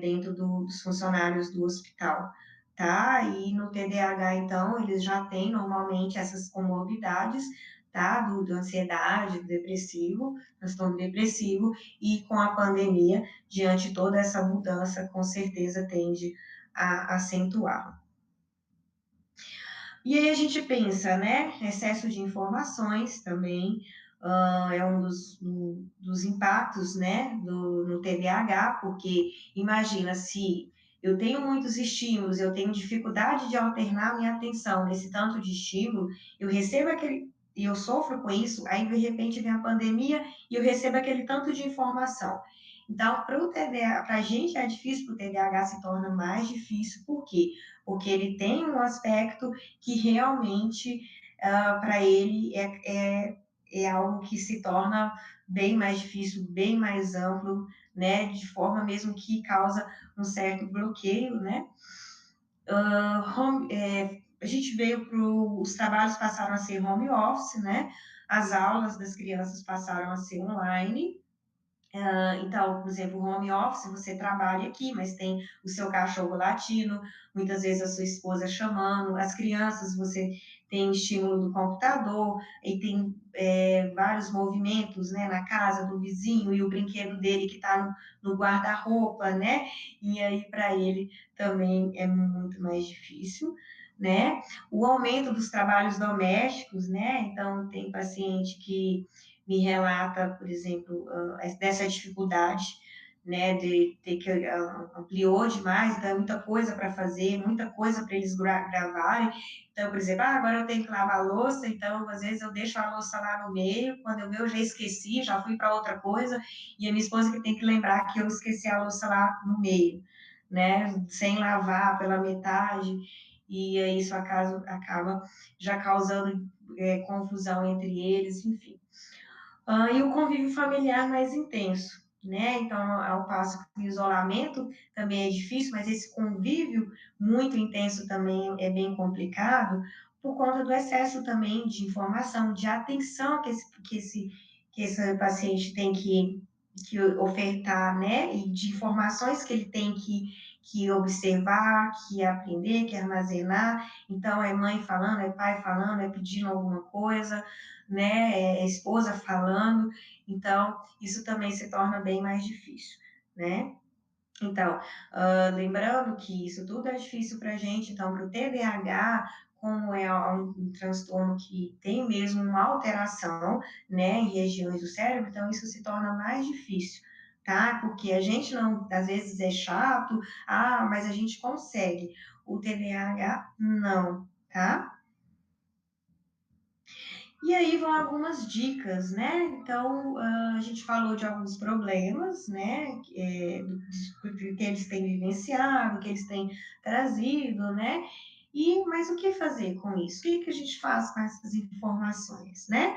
Speaker 2: dentro dos funcionários do hospital, tá? E no TDAH, então, eles já têm normalmente essas comorbidades, tá? Do ansiedade, do depressivo, transtorno depressivo, e com a pandemia, diante de toda essa mudança, com certeza tende a acentuar. E aí a gente pensa, né, excesso de informações também é um dos impactos, né, no TDAH, porque imagina se eu tenho muitos estímulos, eu tenho dificuldade de alternar minha atenção nesse tanto de estímulo, eu recebo aquele, e eu sofro com isso, aí de repente vem a pandemia e eu recebo aquele tanto de informação. Então, para o TDAH, para a gente é difícil, para o TDAH se torna mais difícil, por quê? Porque ele tem um aspecto que realmente para ele é algo que se torna bem mais difícil, bem mais amplo, né, de forma mesmo que causa um certo bloqueio, né. A gente veio para os trabalhos passaram a ser home office, né, as aulas das crianças passaram a ser online, então, por exemplo, home office, você trabalha aqui, mas tem o seu cachorro latindo, muitas vezes a sua esposa chamando, as crianças, você tem o estímulo do computador, e tem vários movimentos, né, na casa do vizinho, e o brinquedo dele que está no guarda-roupa, né, e aí para ele também é muito mais difícil, né, o aumento dos trabalhos domésticos, né, então tem paciente que me relata, por exemplo, dessa dificuldade, né, de ter que ampliou demais, então é muita coisa para fazer, muita coisa para eles gravarem. Então, por exemplo, agora eu tenho que lavar a louça, então às vezes eu deixo a louça lá no meio, quando eu já esqueci, já fui para outra coisa, e a minha esposa que tem que lembrar que eu esqueci a louça lá no meio, né, sem lavar pela metade, e aí isso acaba já causando confusão entre eles, enfim. E o convívio familiar mais intenso, né? Então, ao passo que o isolamento também é difícil, mas esse convívio muito intenso também é bem complicado, por conta do excesso também de informação, de atenção que esse paciente tem que ofertar, né? E de informações que ele tem que observar, que aprender, que armazenar. Então, é mãe falando, é pai falando, é pedindo alguma coisa, né? É esposa falando. Então, isso também se torna bem mais difícil, né? Então, lembrando que isso tudo é difícil para a gente, então, para o TDAH, como é um transtorno que tem mesmo uma alteração, né, em regiões do cérebro, então isso se torna mais difícil, tá? Porque a gente não, às vezes é chato, mas a gente consegue. O TDAH, não, tá? E aí vão algumas dicas, né? Então, a gente falou de alguns problemas, né? Que eles têm vivenciado, que eles têm trazido, né? Mas o que fazer com isso? O que a gente faz com essas informações, né?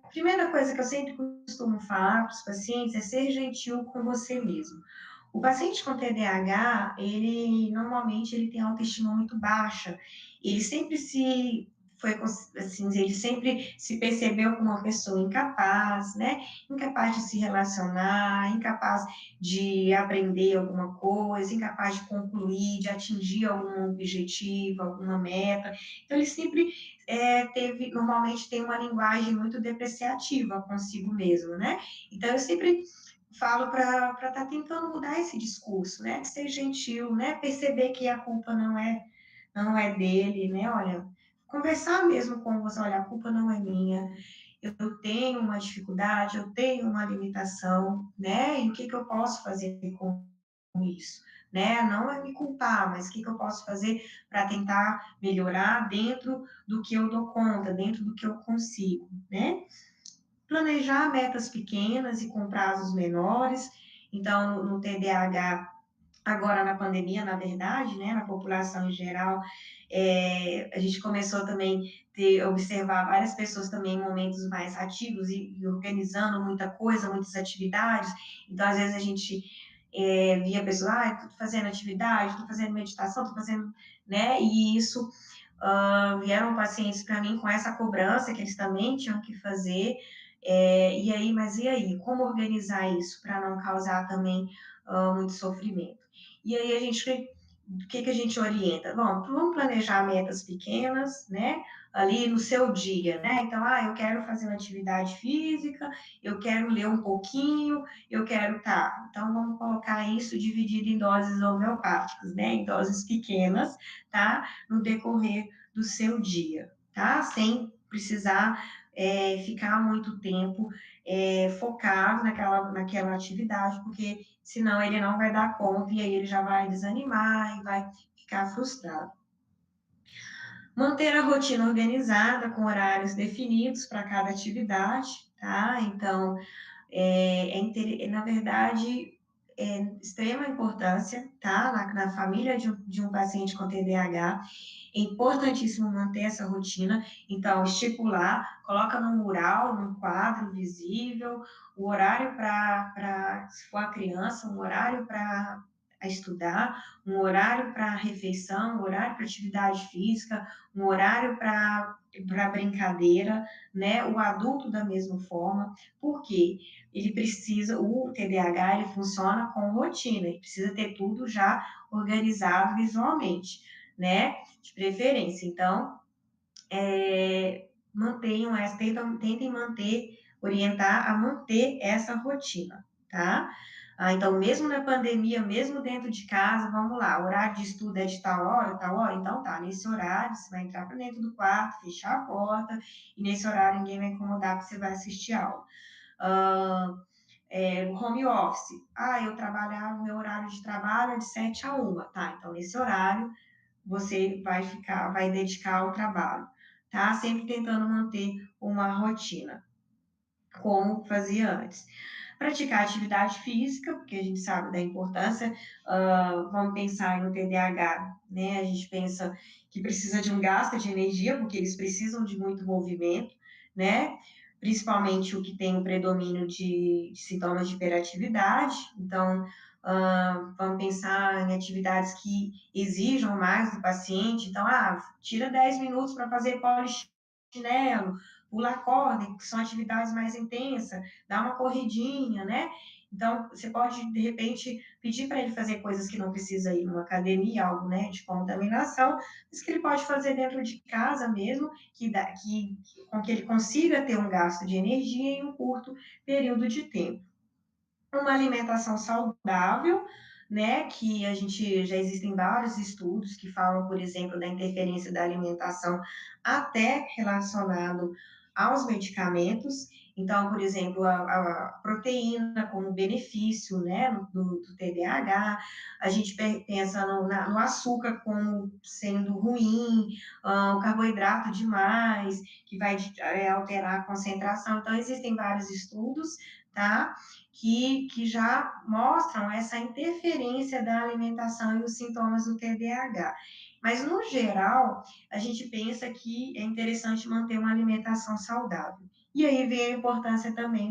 Speaker 2: A primeira coisa que eu sempre costumo falar para os pacientes é ser gentil com você mesmo. O paciente com TDAH, ele normalmente ele tem autoestima muito baixa. Ele sempre se foi assim, ele sempre se percebeu como uma pessoa incapaz, né? Incapaz de se relacionar, incapaz de aprender alguma coisa, incapaz de concluir, de atingir algum objetivo, alguma meta. Então ele sempre normalmente tem uma linguagem muito depreciativa consigo mesmo, né? Então eu sempre falo para estar tentando mudar esse discurso, né? De ser gentil, né? Perceber que a culpa não é dele, né? Olha, conversar mesmo com você, olha, a culpa não é minha. eu tenho uma dificuldade, eu tenho uma limitação, né? E o que que eu posso fazer com isso, né? Não é me culpar, mas o que que eu posso fazer para tentar melhorar dentro do que eu dou conta, dentro do que eu consigo, né? Planejar metas pequenas e com prazos menores. Então, no TDAH, agora na pandemia, na verdade, né, na população em geral, a gente começou também observar várias pessoas também em momentos mais ativos e organizando muita coisa, muitas atividades. Então, às vezes a gente via pessoas, estou fazendo atividade, estou fazendo meditação, estou fazendo, né, e isso vieram pacientes para mim com essa cobrança que eles também tinham que fazer, e aí, mas e aí, como organizar isso para não causar também muito sofrimento? E aí a gente, o que que a gente orienta? Bom, vamos planejar metas pequenas, né? Ali no seu dia, né? Então, eu quero fazer uma atividade física, eu quero ler um pouquinho, eu quero, tá. Então, vamos colocar isso dividido em doses homeopáticas, né? Em doses pequenas, tá? No decorrer do seu dia, tá? Sem precisar ficar muito tempo focado naquela atividade, porque senão ele não vai dar conta e aí ele já vai desanimar e vai ficar frustrado. Manter a rotina organizada com horários definidos para cada atividade, tá? Então, na verdade, extrema importância, tá? Na família de um paciente com TDAH, é importantíssimo manter essa rotina. Então, estipular, coloca no mural, num quadro visível, o horário se for a criança, um horário para estudar, um horário para refeição, um horário para atividade física, um horário para brincadeira, né? O adulto da mesma forma, porque ele precisa, o TDAH, ele funciona com rotina, ele precisa ter tudo já organizado visualmente, né? De preferência. Então, tentem manter, orientar a manter essa rotina, tá? Então, mesmo na pandemia, mesmo dentro de casa, vamos lá, o horário de estudo é de tal hora, então tá, nesse horário você vai entrar para dentro do quarto, fechar a porta, e nesse horário ninguém vai incomodar porque você vai assistir a aula. Home office, eu trabalhar, o meu horário de trabalho é de 7 a 1, tá? Então, nesse horário, você vai dedicar ao trabalho, tá? Sempre tentando manter uma rotina, como fazia antes. Praticar atividade física, porque a gente sabe da importância, vamos pensar no TDAH, né? A gente pensa que precisa de um gasto de energia, porque eles precisam de muito movimento, né? Principalmente o que tem o predomínio de sintomas de hiperatividade. Então, vamos pensar em atividades que exijam mais do paciente. Então, tira 10 minutos para fazer polichinelo, pular corda, que são atividades mais intensas, dar uma corridinha, né? Então, você pode, de repente, pedir para ele fazer coisas que não precisa ir numa academia, algo, né, de contaminação, mas que ele pode fazer dentro de casa mesmo, com que ele consiga ter um gasto de energia em um curto período de tempo. Uma alimentação saudável, né, que já existem vários estudos que falam, por exemplo, da interferência da alimentação até relacionado aos medicamentos. Então, por exemplo, a proteína como benefício, né, do TDAH, a gente pensa no açúcar como sendo ruim, o carboidrato demais, que vai alterar a concentração. Então, existem vários estudos, tá? Que já mostram essa interferência da alimentação e os sintomas do TDAH. Mas, no geral, a gente pensa que é interessante manter uma alimentação saudável. E aí vem a importância também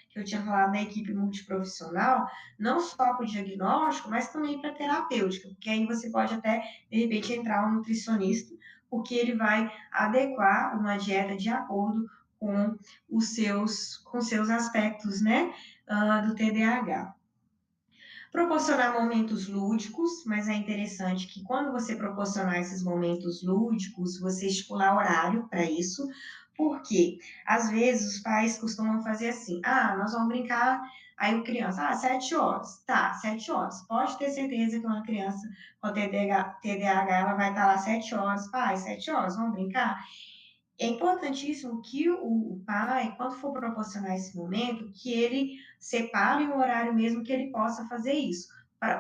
Speaker 2: que eu tinha falado da equipe multiprofissional, não só para o diagnóstico, mas também para a terapêutica, porque aí você pode até, de repente, entrar um nutricionista, porque ele vai adequar uma dieta de acordo com seus aspectos, né, do TDAH. Proporcionar momentos lúdicos, mas é interessante que quando você proporcionar esses momentos lúdicos, você estipular horário para isso, porque às vezes os pais costumam fazer assim: nós vamos brincar, aí o criança, 7 horas, tá, 7 horas. Pode ter certeza que uma criança com TDAH ela vai estar lá 7 horas, pai, 7 horas, vamos brincar? é importantíssimo que o pai, quando for proporcionar esse momento, que ele separe um horário mesmo que ele possa fazer isso.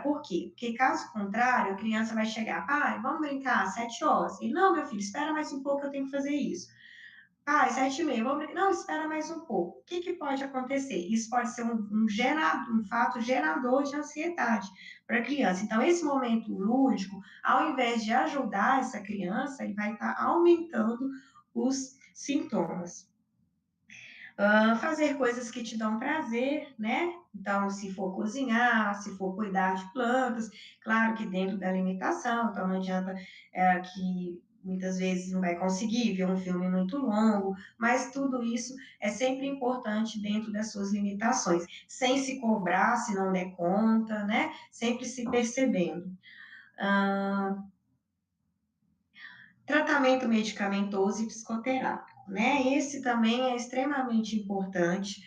Speaker 2: Por quê? Porque, caso contrário, a criança vai chegar, pai, vamos brincar às 7 horas. E, não, meu filho, espera mais um pouco, eu tenho que fazer isso. Ah, às 7h30, vamos brincar. Não, espera mais um pouco. O que pode acontecer? Isso pode ser um fato gerador de ansiedade para a criança. Então, esse momento lúdico, ao invés de ajudar essa criança, ele vai estar aumentando os sintomas. Fazer coisas que te dão prazer, né? Então, se for cozinhar, se for cuidar de plantas, claro que dentro da limitação, então não adianta que muitas vezes não vai conseguir ver um filme muito longo, mas tudo isso é sempre importante dentro das suas limitações, sem se cobrar se não der conta, né? Sempre se percebendo. Tratamento medicamentoso e psicoterápico, né? Esse também é extremamente importante.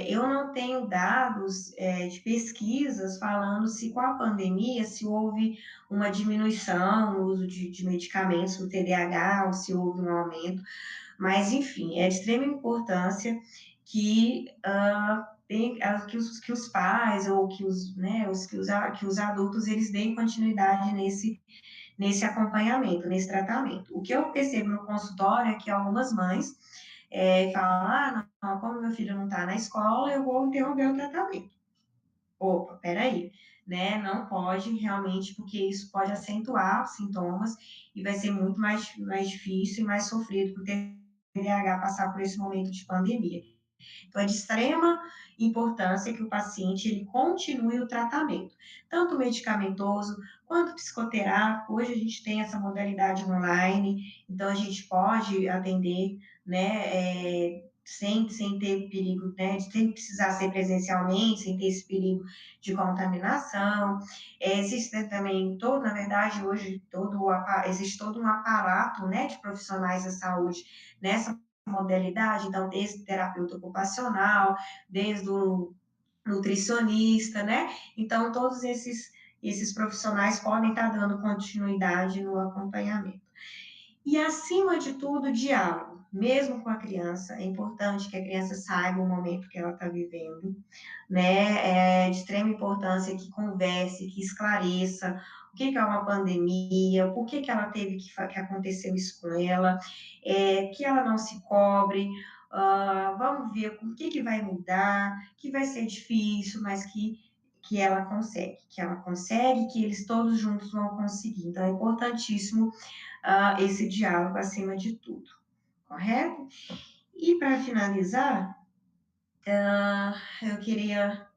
Speaker 2: Eu não tenho dados de pesquisas falando se com a pandemia, se houve uma diminuição no uso de medicamentos no TDAH, ou se houve um aumento, mas, enfim, é de extrema importância que, que os pais ou que os, né, que os adultos eles deem continuidade nesse acompanhamento, nesse tratamento. O que eu percebo no consultório é que algumas mães falam, não, como meu filho não está na escola, eu vou interromper o tratamento. Opa, peraí, né? Não pode realmente, porque isso pode acentuar sintomas e vai ser muito mais difícil e mais sofrido para o TDAH passar por esse momento de pandemia. Então, é de extrema importância que o paciente ele continue o tratamento, tanto medicamentoso quanto psicoterápico. Hoje a gente tem essa modalidade online, então a gente pode atender, né, sem ter perigo, né, sem precisar ser presencialmente, sem ter esse perigo de contaminação. Existe também na verdade, hoje existe todo um aparato, né, de profissionais da saúde nessa modalidade, então, desde o terapeuta ocupacional, desde o nutricionista, né? Então, todos esses profissionais podem estar dando continuidade no acompanhamento. E, acima de tudo, diálogo. Mesmo com a criança, é importante que a criança saiba o momento que ela está vivendo, né? É de extrema importância que converse, que esclareça o que é uma pandemia, por que ela teve que aconteceu isso com ela, que ela não se cobre. Vamos ver o que vai mudar, que vai ser difícil, mas que ela consegue, que eles todos juntos vão conseguir. Então, é importantíssimo esse diálogo acima de tudo, correto? E para finalizar, eu queria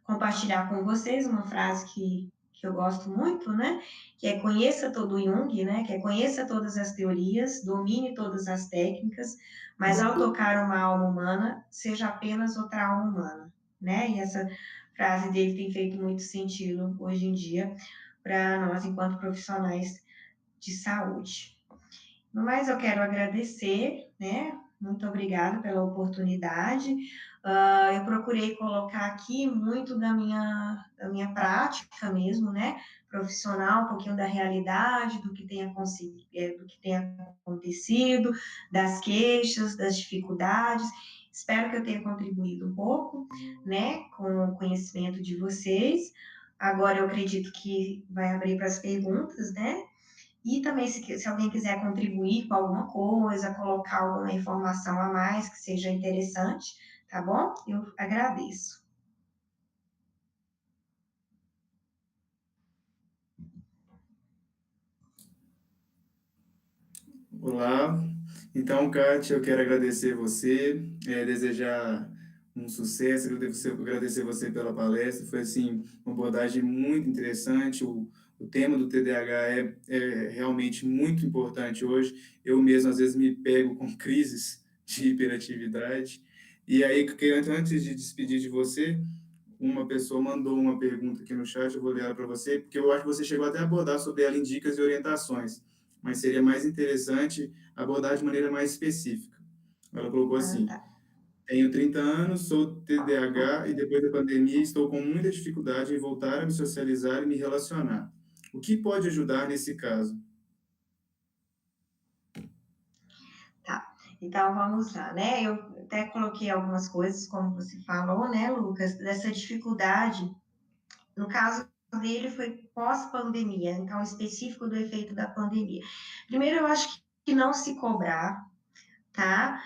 Speaker 2: compartilhar com vocês uma frase que eu gosto muito, né? Que é conheça todo o Jung, né? Que é conheça todas as teorias, domine todas as técnicas, mas ao tocar uma alma humana, seja apenas outra alma humana, né? E essa frase dele tem feito muito sentido hoje em dia para nós, enquanto profissionais de saúde. No mais, eu quero agradecer, né? Muito obrigada pela oportunidade. Eu procurei colocar aqui muito da minha prática mesmo, né? Profissional, um pouquinho da realidade, do que tem acontecido, das queixas, das dificuldades. Espero que eu tenha contribuído um pouco, né? Com o conhecimento de vocês. Agora eu acredito que vai abrir para as perguntas, né? E também, se alguém quiser contribuir com alguma coisa, colocar alguma informação a mais que seja interessante, tá bom? Eu agradeço.
Speaker 1: Olá, então, Kátia, eu quero agradecer você, desejar um sucesso, agradecer você pela palestra, foi, assim, uma abordagem muito interessante, o tema do TDAH é realmente muito importante hoje, eu mesmo, às vezes, me pego com crises de hiperatividade, e aí, antes de despedir de você, uma pessoa mandou uma pergunta aqui no chat, eu vou ler ela para você, porque eu acho que você chegou até a abordar sobre ela em dicas e orientações, mas seria mais interessante abordar de maneira mais específica. Ela colocou
Speaker 2: Ah,
Speaker 1: assim:
Speaker 2: tá.
Speaker 1: tenho 30 anos, sou TDAH e depois da pandemia estou com muita dificuldade em voltar a me socializar e me relacionar. O que pode ajudar nesse caso?
Speaker 2: Tá. Então vamos lá, né? Eu até coloquei algumas coisas, como você falou, né, Lucas, dessa dificuldade. No caso dele foi pós-pandemia, então específico do efeito da pandemia. Primeiro, eu acho que não se cobrar, tá?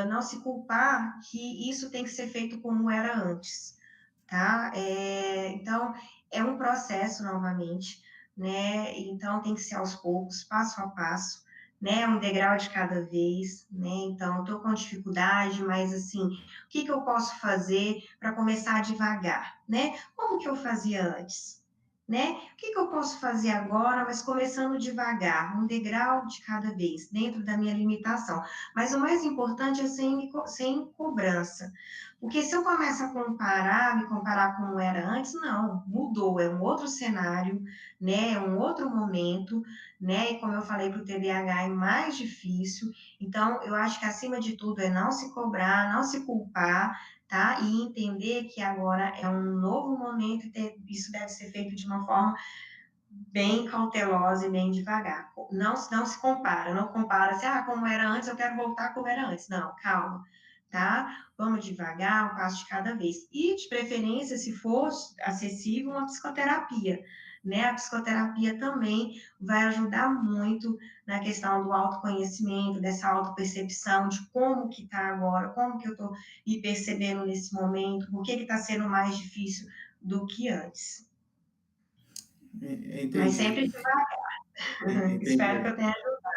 Speaker 2: Não se culpar que isso tem que ser feito como era antes, tá? Então, é um processo novamente, né? Então, tem que ser aos poucos, passo a passo, né? Um degrau de cada vez, né? Então, estou com dificuldade, mas assim, o que que eu posso fazer para começar devagar, né? Como que eu fazia antes? Né? O que que eu posso fazer agora, mas começando devagar, um degrau de cada vez, dentro da minha limitação. Mas o mais importante é sem cobrança, porque se eu começo a comparar, me comparar como era antes, não, mudou, é um outro cenário, né? É um outro momento, né? E como eu falei para o TDAH, é mais difícil. Então, eu acho que acima de tudo é não se cobrar, não se culpar, tá? E entender que agora é um novo momento e isso deve ser feito de uma forma bem cautelosa e bem devagar. Não se compara, não compara assim, como era antes, eu quero voltar como era antes. Não, calma, tá? Vamos devagar, um passo de cada vez. E, de preferência, se for acessível, uma psicoterapia, né? A psicoterapia também vai ajudar muito na questão do autoconhecimento, dessa autopercepção, de como que tá agora, como que eu tô me percebendo nesse momento, por que que tá sendo mais difícil do que antes. Mas
Speaker 1: Entendi,
Speaker 2: sempre devagar. Espero que
Speaker 1: entendi.
Speaker 2: eu tenha ajudado.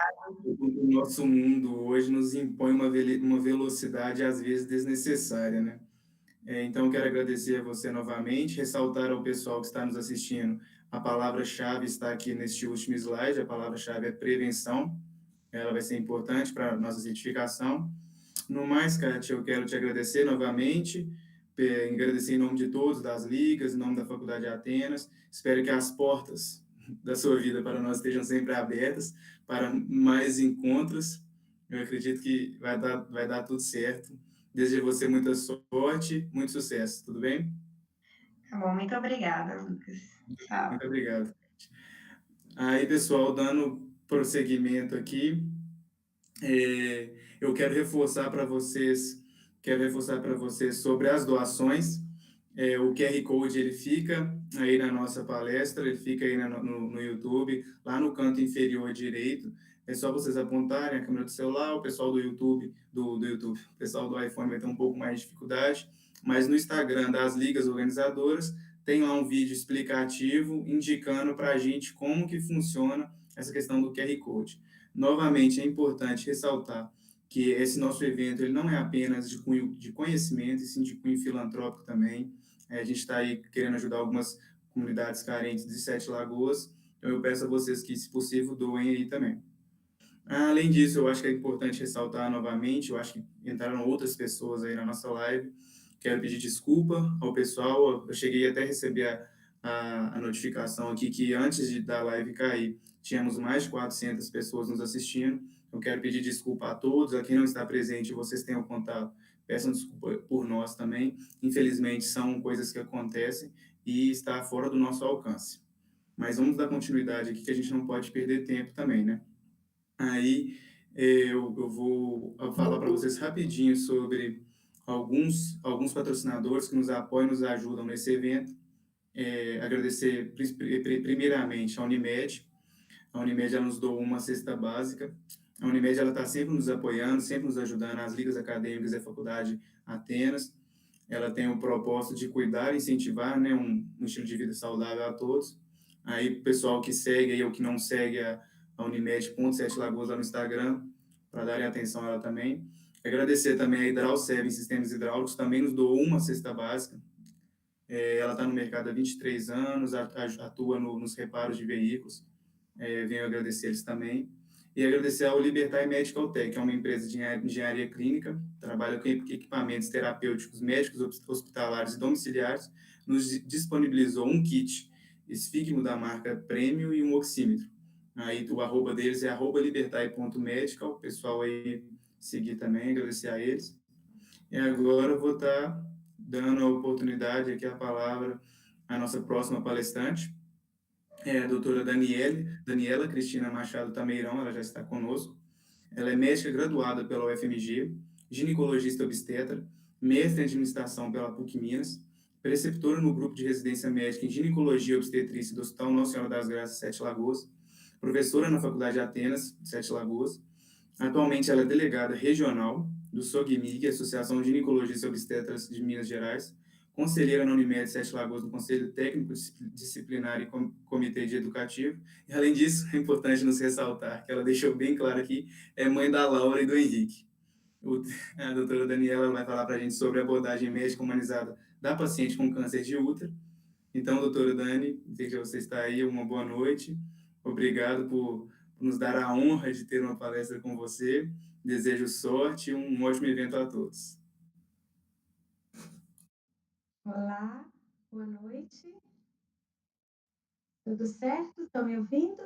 Speaker 1: O nosso mundo hoje nos impõe uma velocidade, às vezes, desnecessária, né? Então, quero agradecer a você novamente, ressaltar ao pessoal que está nos assistindo, a palavra-chave está aqui neste último slide, a palavra-chave é prevenção, ela vai ser importante para a nossa certificação. No mais, Kátia, eu quero te agradecer novamente, agradecer em nome de todos, das ligas, em nome da Faculdade de Atenas. Espero que as portas da sua vida para nós estejam sempre abertas para mais encontros. Eu acredito que vai dar tudo certo. Desejo a você muita sorte, muito sucesso, tudo bem?
Speaker 2: Tá bom, muito obrigada, Lucas. Tchau.
Speaker 1: Muito obrigado. Aí, pessoal, dando prosseguimento aqui, eu quero reforçar para vocês sobre as doações. O QR Code ele fica aí na nossa palestra, ele fica aí no YouTube, lá no canto inferior direito. É só vocês apontarem a câmera do celular, o pessoal do YouTube, o pessoal do iPhone vai ter um pouco mais de dificuldade, mas no Instagram das ligas organizadoras tem lá um vídeo explicativo indicando para a gente como que funciona essa questão do QR Code. Novamente, é importante ressaltar que esse nosso evento ele não é apenas de cunho de conhecimento, e sim de cunho filantrópico também. A gente está aí querendo ajudar algumas comunidades carentes de Sete Lagoas, então eu peço a vocês que, se possível, doem aí também. Além disso, eu acho que é importante ressaltar novamente, eu acho que entraram outras pessoas aí na nossa live, quero pedir desculpa ao pessoal, eu cheguei até a receber a notificação aqui que antes da live cair, tínhamos mais de 400 pessoas nos assistindo, eu quero pedir desculpa a todos, a quem não está presente, vocês tenham contato, peçam desculpa por nós também, infelizmente são coisas que acontecem e está fora do nosso alcance. Mas vamos dar continuidade aqui, que a gente não pode perder tempo também, né? Aí eu vou falar para vocês rapidinho sobre alguns patrocinadores que nos apoiam, nos ajudam nesse evento. Agradecer primeiramente a Unimed. A Unimed ela nos doou uma cesta básica. A Unimed ela está sempre nos apoiando, sempre nos ajudando, as ligas acadêmicas da Faculdade Atenas. Ela tem o propósito de cuidar e incentivar, né, um estilo de vida saudável a todos. Aí, o pessoal que segue aí, ou que não segue a Unimed.7 Lagoas lá no Instagram, para darem atenção a ela também. Agradecer também a Hidral Seven Sistemas Hidráulicos, também nos doou uma cesta básica. Ela está no mercado há 23 anos, atua nos reparos de veículos. Venho agradecer eles também. E agradecer ao Libertai Medical Tech, que é uma empresa de engenharia clínica, trabalha com equipamentos terapêuticos médicos, hospitalares e domiciliares, nos disponibilizou um kit esfigmo da marca Premium e um oxímetro. Aí o arroba deles é @libertai.medical, o pessoal aí seguir também, agradecer a eles. E agora eu vou estar dando a oportunidade aqui, a palavra à nossa próxima palestrante, a doutora Daniela Cristina Machado Tameirão, ela já está conosco. Ela é médica graduada pela UFMG, ginecologista obstetra, mestre em administração pela PUC Minas, preceptora no grupo de residência médica em ginecologia e obstetrícia do Hospital Nossa Senhora das Graças, Sete Lagoas, professora na Faculdade de Atenas, Sete Lagoas. Atualmente ela é delegada regional do SOGMIG, Associação de Ginecologistas e Obstetras de Minas Gerais, conselheira na Unimed Sete Lagoas no Conselho Técnico Disciplinar e Comitê de Educativo. E, além disso, é importante nos ressaltar que ela deixou bem claro aqui, é mãe da Laura e do Henrique. O, a doutora Daniela vai falar para a gente sobre a abordagem médica humanizada da paciente com câncer de útero. Então, doutora Dani, sei que você está aí, uma boa noite. Obrigado por nos dar a honra de ter uma palestra com você. Desejo sorte e um ótimo evento a todos.
Speaker 3: Olá, boa noite. Tudo certo? Estão me ouvindo?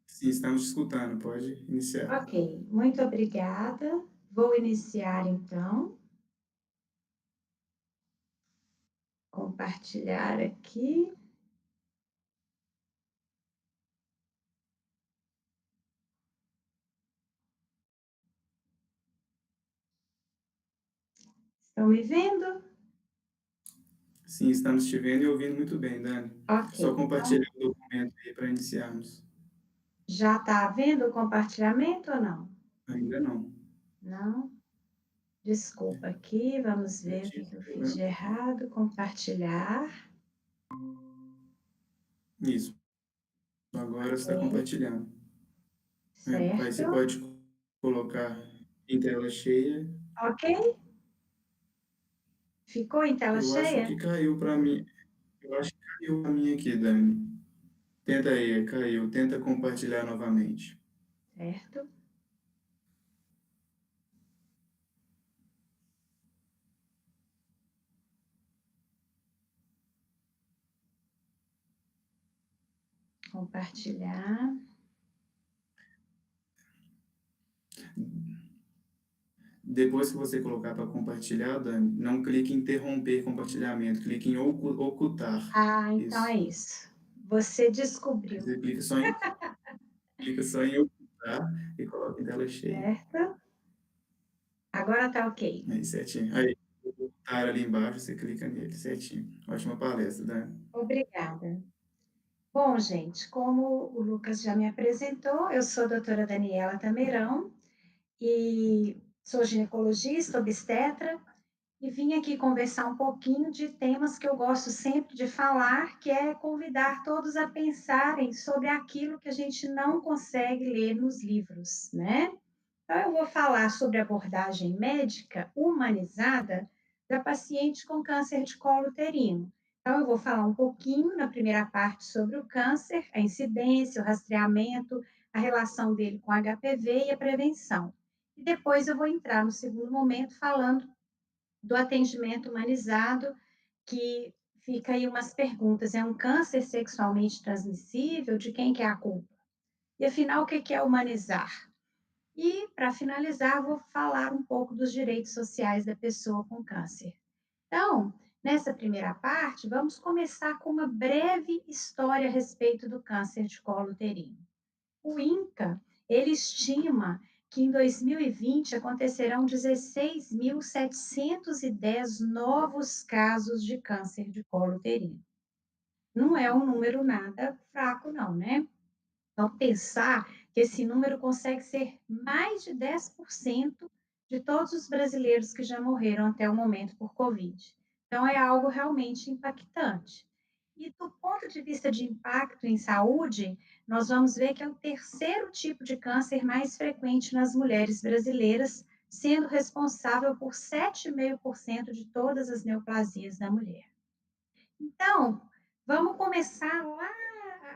Speaker 1: Sim, estamos te escutando, pode iniciar.
Speaker 3: Ok, muito obrigada. Vou iniciar então. Compartilhar aqui. Estão me vendo?
Speaker 1: Sim, estamos te vendo e ouvindo muito bem, Dani.
Speaker 3: Ok,
Speaker 1: Só
Speaker 3: então
Speaker 1: compartilhar o documento aí para iniciarmos.
Speaker 3: já está havendo o compartilhamento ou não?
Speaker 1: Ainda não.
Speaker 3: Não? Desculpa aqui, vamos ver o que
Speaker 1: Certinho,
Speaker 3: que eu
Speaker 1: sem
Speaker 3: fiz de
Speaker 1: problema.
Speaker 3: errado. Compartilhar.
Speaker 1: Isso, agora está
Speaker 3: Ok,
Speaker 1: compartilhando. Aí você
Speaker 3: certo.
Speaker 1: pode colocar em tela cheia.
Speaker 3: Ok, ficou em tela
Speaker 1: Eu acho que
Speaker 3: cheia?
Speaker 1: caiu para mim. Eu acho que caiu para mim aqui, Dani. Tenta aí, caiu. Tenta compartilhar novamente.
Speaker 3: Certo. Compartilhar.
Speaker 1: Depois que você colocar para compartilhar, Dani, não clique em interromper compartilhamento, clique em ocultar.
Speaker 3: Ah, então é
Speaker 1: Isso.
Speaker 3: isso. Você
Speaker 1: Aí
Speaker 3: descobriu,
Speaker 1: você clica só em ocultar e coloca em tela cheia.
Speaker 3: certo? Agora tá ok.
Speaker 1: Aí, certinho. Aí, o ocultar ali embaixo, você clica nele, certinho. Ótima palestra, Dani.
Speaker 3: Obrigada. Bom, gente, como o Lucas já me apresentou, eu sou a doutora Daniela Tameirão e sou ginecologista, obstetra, e vim aqui conversar um pouquinho de temas que eu gosto sempre de falar, que é convidar todos a pensarem sobre aquilo que a gente não consegue ler nos livros, né? Então, eu vou falar sobre a abordagem médica humanizada da paciente com câncer de colo uterino. Então, eu vou falar um pouquinho na primeira parte sobre o câncer, a incidência, o rastreamento, a relação dele com HPV e a prevenção. E depois eu vou entrar no segundo momento falando do atendimento humanizado, que fica aí umas perguntas: é um câncer sexualmente transmissível? De quem que é a culpa? E afinal, o que é humanizar? E, para finalizar, vou falar um pouco dos direitos sociais da pessoa com câncer. Então, nessa primeira parte, vamos começar com uma breve história a respeito do câncer de colo uterino. O INCA, ele estima que em 2020 acontecerão 16.710 novos casos de câncer de colo uterino. Não é um número nada fraco, não, né? Então, pensar que esse número consegue ser mais de 10% de todos os brasileiros que já morreram até o momento por Covid. Então, é algo realmente impactante. E do ponto de vista de impacto em saúde, nós vamos ver que é o terceiro tipo de câncer mais frequente nas mulheres brasileiras, sendo responsável por 7,5% de todas as neoplasias da mulher. Então, vamos começar lá.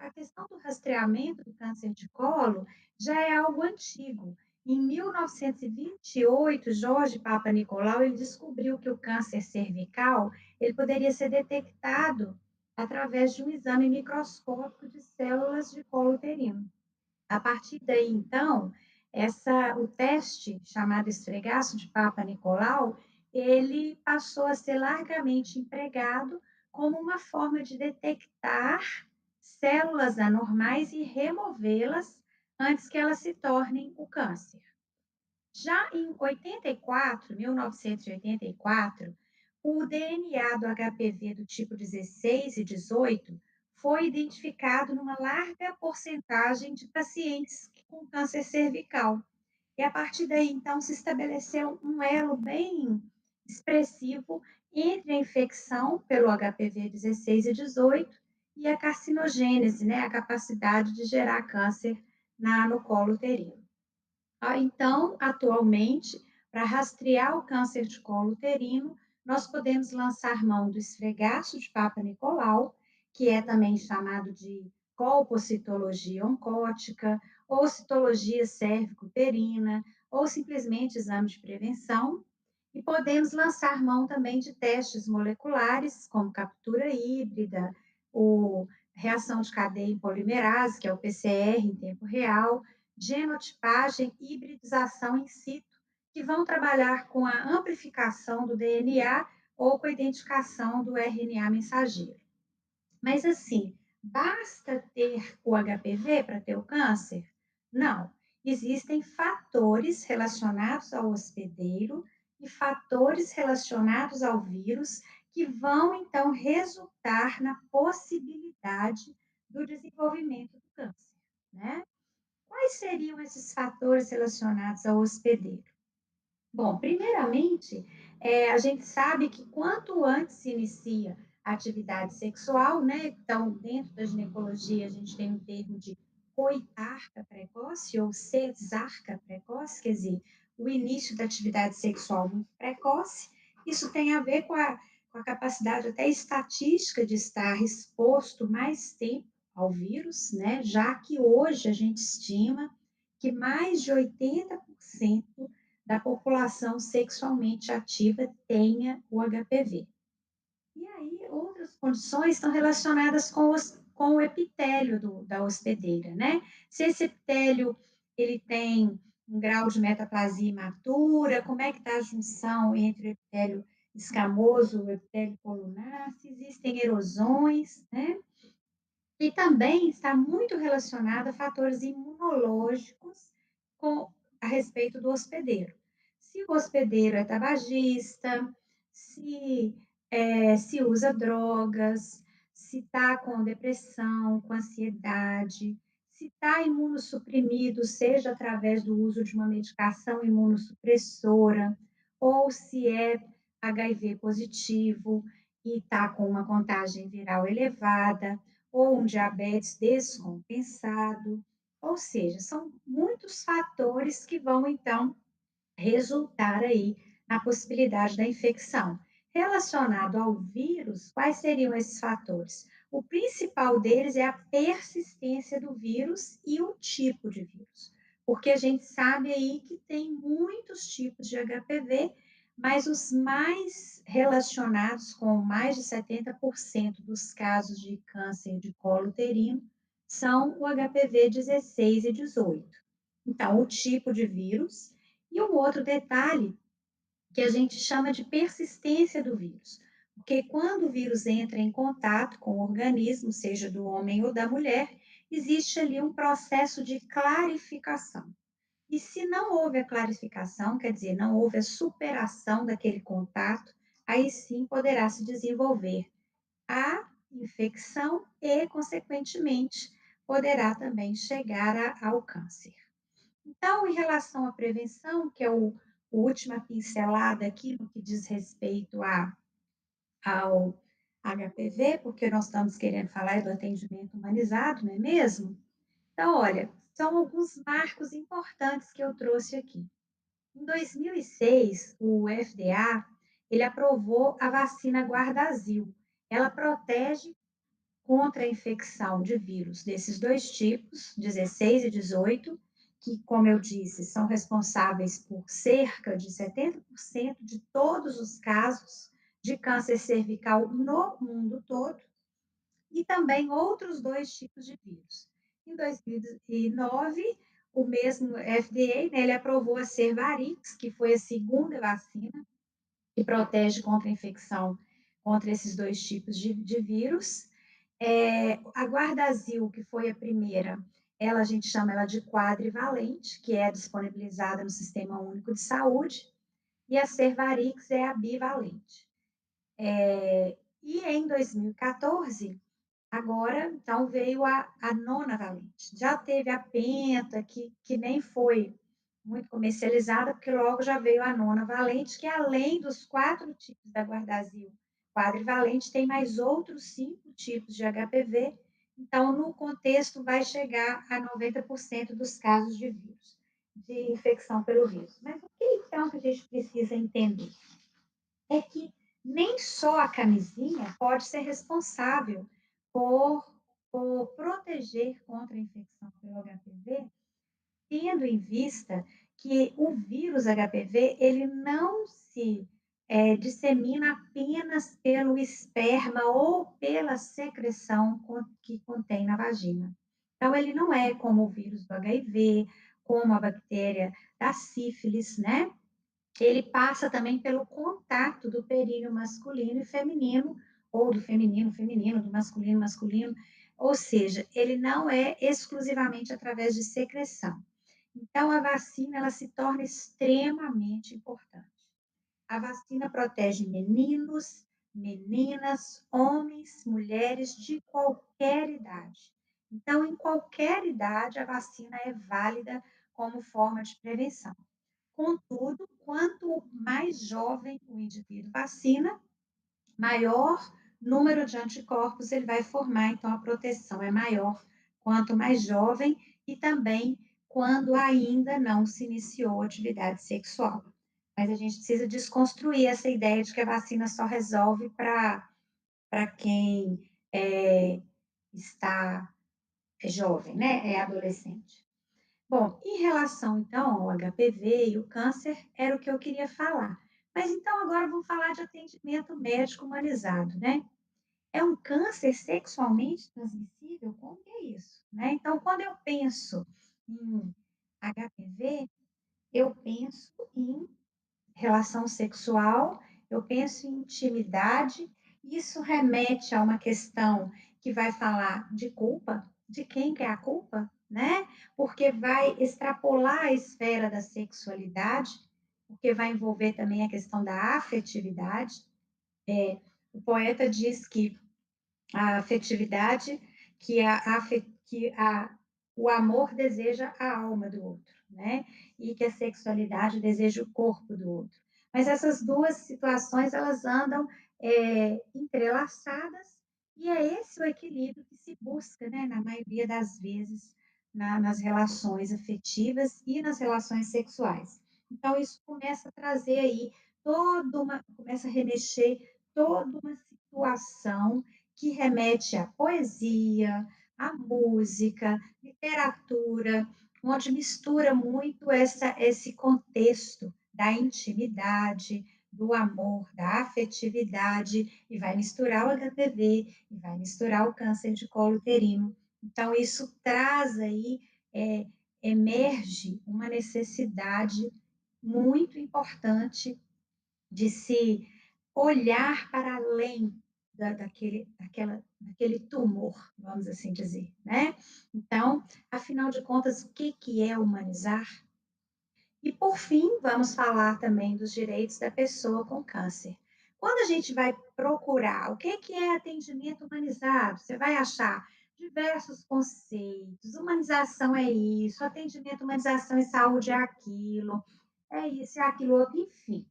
Speaker 3: A questão do rastreamento do câncer de colo já é algo antigo. Em 1928, Jorge Papa Nicolau ele descobriu que o câncer cervical ele poderia ser detectado através de um exame microscópico de células de colo uterino. A partir daí, então, o teste chamado esfregaço de Papa Nicolau, ele passou a ser largamente empregado como uma forma de detectar células anormais e removê-las antes que elas se tornem o câncer. Já em 84, 1984, o DNA do HPV do tipo 16 e 18 foi identificado numa larga porcentagem de pacientes com câncer cervical. E a partir daí, então, se estabeleceu um elo bem expressivo entre a infecção pelo HPV 16 e 18 e a carcinogênese, né, a capacidade de gerar câncer no colo uterino. Então, atualmente, para rastrear o câncer de colo uterino, nós podemos lançar mão do esfregaço de Papa Nicolau, que é também chamado de colpocitologia oncótica, ou citologia cérvico-uterina, ou simplesmente exame de prevenção. E podemos lançar mão também de testes moleculares, como captura híbrida, o reação de cadeia em polimerase, que é o PCR em tempo real, genotipagem e hibridização in situ, que vão trabalhar com a amplificação do DNA ou com a identificação do RNA mensageiro. Mas assim, basta ter o HPV para ter o câncer? Não. Existem fatores relacionados ao hospedeiro e fatores relacionados ao vírus que vão então resultar na possibilidade do desenvolvimento do câncer, né? Quais seriam esses fatores relacionados ao hospedeiro? Bom, primeiramente, a gente sabe que quanto antes se inicia a atividade sexual, né? Então, dentro da ginecologia, a gente tem o termo de coitarca precoce ou cesarca precoce, quer dizer, o início da atividade sexual muito precoce. Isso tem a ver com a capacidade até estatística de estar exposto mais tempo ao vírus, né? Já que hoje a gente estima que mais de 80% da população sexualmente ativa tenha o HPV. E aí, outras condições estão relacionadas com o epitélio da hospedeira, né? Se esse epitélio ele tem um grau de metaplasia imatura, como é que está a junção entre o epitélio escamoso e o epitélio colunar, se existem erosões, né? E também está muito relacionado a fatores imunológicos com, a respeito do hospedeiro. Se o hospedeiro é tabagista, se usa drogas, se está com depressão, com ansiedade, se está imunossuprimido, seja através do uso de uma medicação imunossupressora, ou se é HIV positivo e está com uma contagem viral elevada, ou um diabetes descompensado, ou seja, são muitos fatores que vão então resultar aí na possibilidade da infecção. Relacionado ao vírus, quais seriam esses fatores? O principal deles é a persistência do vírus e o tipo de vírus, porque a gente sabe aí que tem muitos tipos de HPV, mas os mais relacionados com mais de 70% dos casos de câncer de colo uterino são o HPV 16 e 18. Então, o tipo de vírus e um outro detalhe que a gente chama de persistência do vírus, porque quando o vírus entra em contato com o organismo, seja do homem ou da mulher, existe ali um processo de clarificação. E se não houve a clarificação, quer dizer, não houve a superação daquele contato, aí sim poderá se desenvolver a infecção e, consequentemente, poderá também chegar ao câncer. Então, em relação à prevenção, que é a última pincelada aqui no que diz respeito ao HPV, porque nós estamos querendo falar do atendimento humanizado, não é mesmo? Então, olha, são alguns marcos importantes que eu trouxe aqui. Em 2006, o FDA, ele aprovou a vacina Guardazil. Ela protege contra a infecção de vírus desses dois tipos, 16 e 18, que, como eu disse, são responsáveis por cerca de 70% de todos os casos de câncer cervical no mundo todo, e também outros dois tipos de vírus. Em 2009, o mesmo FDA, né, ele aprovou a Cervarix, que foi a segunda vacina que protege contra a infecção contra esses dois tipos de vírus. A Guardazil, que foi a primeira, Ela, a gente chama ela de quadrivalente, que é disponibilizada no Sistema Único de Saúde, e a Cervarix é a bivalente. E em 2014, agora, então, veio a nona valente. Já teve a penta, que nem foi muito comercializada, porque logo já veio a nona valente, que além dos 4 tipos da Guardazil quadrivalente, tem mais outros 5 tipos de HPV. Então, no contexto, vai chegar a 90% dos casos de vírus, de infecção pelo vírus. Mas o que então que a gente precisa entender? É que nem só a camisinha pode ser responsável por, por proteger contra a infecção pelo HPV, tendo em vista que o vírus HPV ele não se dissemina apenas pelo esperma ou pela secreção que contém na vagina. Então, ele não é como o vírus do HIV, como a bactéria da sífilis, né? Ele passa também pelo contato do períneo masculino e feminino, ou do feminino feminino, do masculino masculino, ou seja, ele não é exclusivamente através de secreção. Então, a vacina ela se torna extremamente importante. A vacina protege meninos, meninas, homens, mulheres de qualquer idade. Então, em qualquer idade, a vacina é válida como forma de prevenção. Contudo, quanto mais jovem o indivíduo vacina, maior número de anticorpos ele vai formar, então a proteção é maior quanto mais jovem e também quando ainda não se iniciou atividade sexual. Mas a gente precisa desconstruir essa ideia de que a vacina só resolve para quem está jovem, né? É adolescente. Bom, em relação então ao HPV e o câncer, era o que eu queria falar. Mas então agora vamos falar de atendimento médico humanizado, né? É um câncer sexualmente transmissível? Como que é isso? Né? Então, quando eu penso em HPV, eu penso em relação sexual, eu penso em intimidade, isso remete a uma questão que vai falar de culpa, de quem que é a culpa, né? Porque vai extrapolar a esfera da sexualidade, porque vai envolver também a questão da afetividade. O poeta diz que a afetividade, o amor deseja a alma do outro, né? E que a sexualidade deseja o corpo do outro. Mas essas duas situações, elas andam entrelaçadas e é esse o equilíbrio que se busca, né? Na maioria das vezes, nas relações afetivas e nas relações sexuais. Então, isso começa a trazer aí começa a remexer toda uma situação que remete à poesia, à música, literatura, onde mistura muito esse contexto da intimidade, do amor, da afetividade, e vai misturar o HPV, e vai misturar o câncer de colo uterino. Então, isso traz aí, emerge uma necessidade muito importante de se olhar para além daquele tumor, vamos assim dizer, né? Então, afinal de contas, o que é humanizar? E, por fim, vamos falar também dos direitos da pessoa com câncer. Quando a gente vai procurar o que é atendimento humanizado, você vai achar diversos conceitos. Humanização é isso, atendimento, humanização e saúde é aquilo, é isso, é aquilo outro, enfim.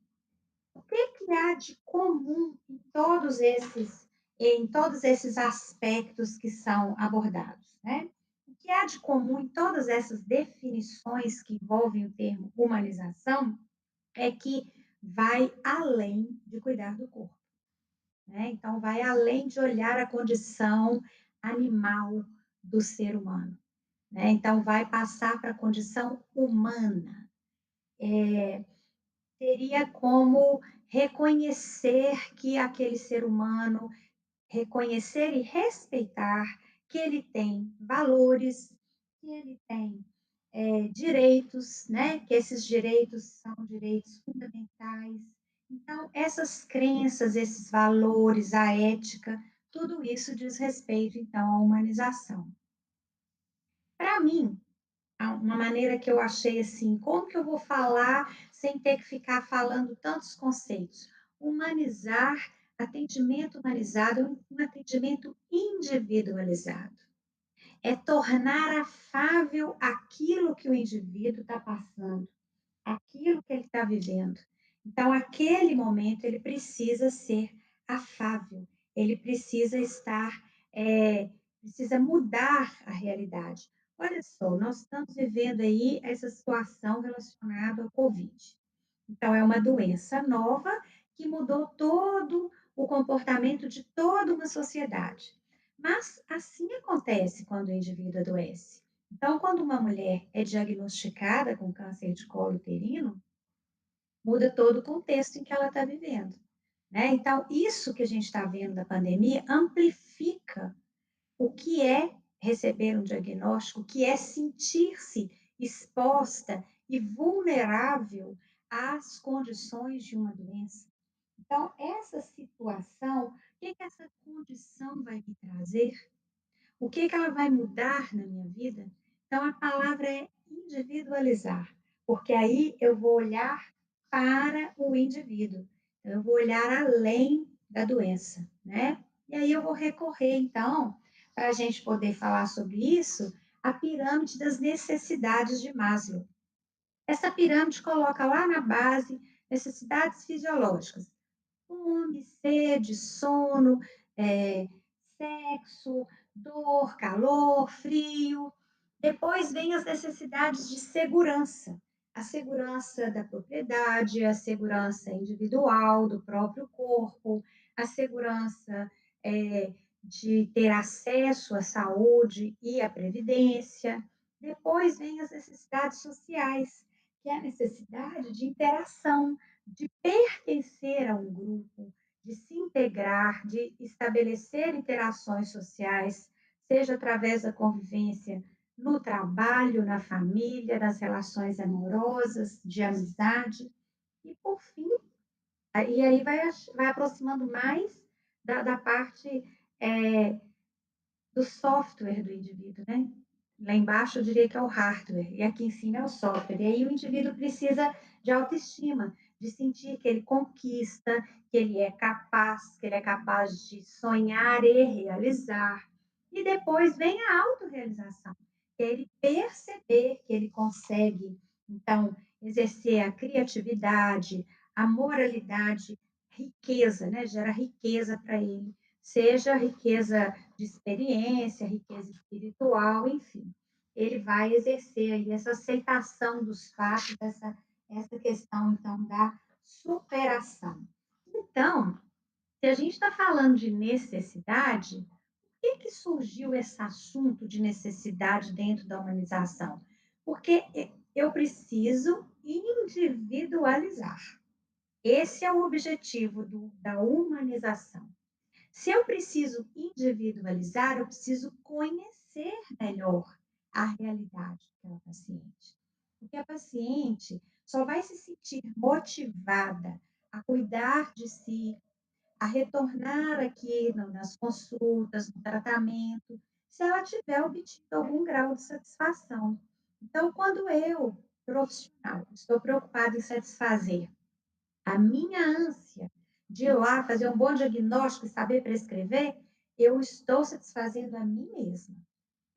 Speaker 3: O que há de comum em todos esses aspectos que são abordados, né? O que há de comum em todas essas definições que envolvem o termo humanização é que vai além de cuidar do corpo, né? Então, vai além de olhar a condição animal do ser humano, né? Então, vai passar para a condição humana. Seria como reconhecer que aquele ser humano, reconhecer e respeitar que ele tem valores, que ele tem direitos, né? Que esses direitos são direitos fundamentais. Então, essas crenças, esses valores, a ética, tudo isso diz respeito, então, à humanização. Para mim, uma maneira que eu achei assim, como que eu vou falar sem ter que ficar falando tantos conceitos? Humanizar, atendimento humanizado, um atendimento individualizado. É tornar afável aquilo que o indivíduo está passando, aquilo que ele está vivendo. Então, aquele momento, ele precisa ser afável, ele precisa estar, precisa mudar a realidade. Olha só, nós estamos vivendo aí essa situação relacionada ao Covid. Então, é uma doença nova que mudou todo o comportamento de toda uma sociedade. Mas assim acontece quando o indivíduo adoece. Então, quando uma mulher é diagnosticada com câncer de colo uterino, muda todo o contexto em que ela está vivendo, né? Então, isso que a gente está vendo da pandemia amplifica o que é receber um diagnóstico, o que é sentir-se exposta e vulnerável às condições de uma doença. Então, essa situação, o que essa condição vai me trazer? O que ela vai mudar na minha vida? Então, a palavra é individualizar, porque aí eu vou olhar para o indivíduo, então, eu vou olhar além da doença, né? E aí eu vou recorrer, então, para a gente poder falar sobre isso, a pirâmide das necessidades de Maslow. Essa pirâmide coloca lá na base necessidades fisiológicas, fome, sede, sono, é, sexo, dor, calor, frio. Depois vem as necessidades de segurança. A segurança da propriedade, a segurança individual do próprio corpo, a segurança de ter acesso à saúde e à previdência. Depois vem as necessidades sociais, que é a necessidade de interação, de pertencer a um grupo, de se integrar, de estabelecer interações sociais, seja através da convivência no trabalho, na família, nas relações amorosas, de amizade. E, por fim, e aí vai aproximando mais da parte é, do software do indivíduo, né? Lá embaixo eu diria que é o hardware, e aqui em cima é o software. E aí o indivíduo precisa de autoestima, de sentir que ele conquista, que ele é capaz, que ele é capaz de sonhar e realizar. E depois vem a autorrealização, que é ele perceber que ele consegue, então, exercer a criatividade, a moralidade, riqueza, né? Gera riqueza para ele, seja riqueza de experiência, riqueza espiritual, enfim. Ele vai exercer aí essa aceitação dos fatos, essa questão, então, da superação. Então, se a gente está falando de necessidade, por que surgiu esse assunto de necessidade dentro da humanização? Porque eu preciso individualizar. Esse é o objetivo da humanização. Se eu preciso individualizar, eu preciso conhecer melhor a realidade daquela paciente. Porque a paciente só vai se sentir motivada a cuidar de si, a retornar aqui nas consultas, no tratamento, se ela tiver obtido algum grau de satisfação. Então, quando eu, profissional, estou preocupada em satisfazer a minha ânsia de ir lá fazer um bom diagnóstico e saber prescrever, eu estou satisfazendo a mim mesma.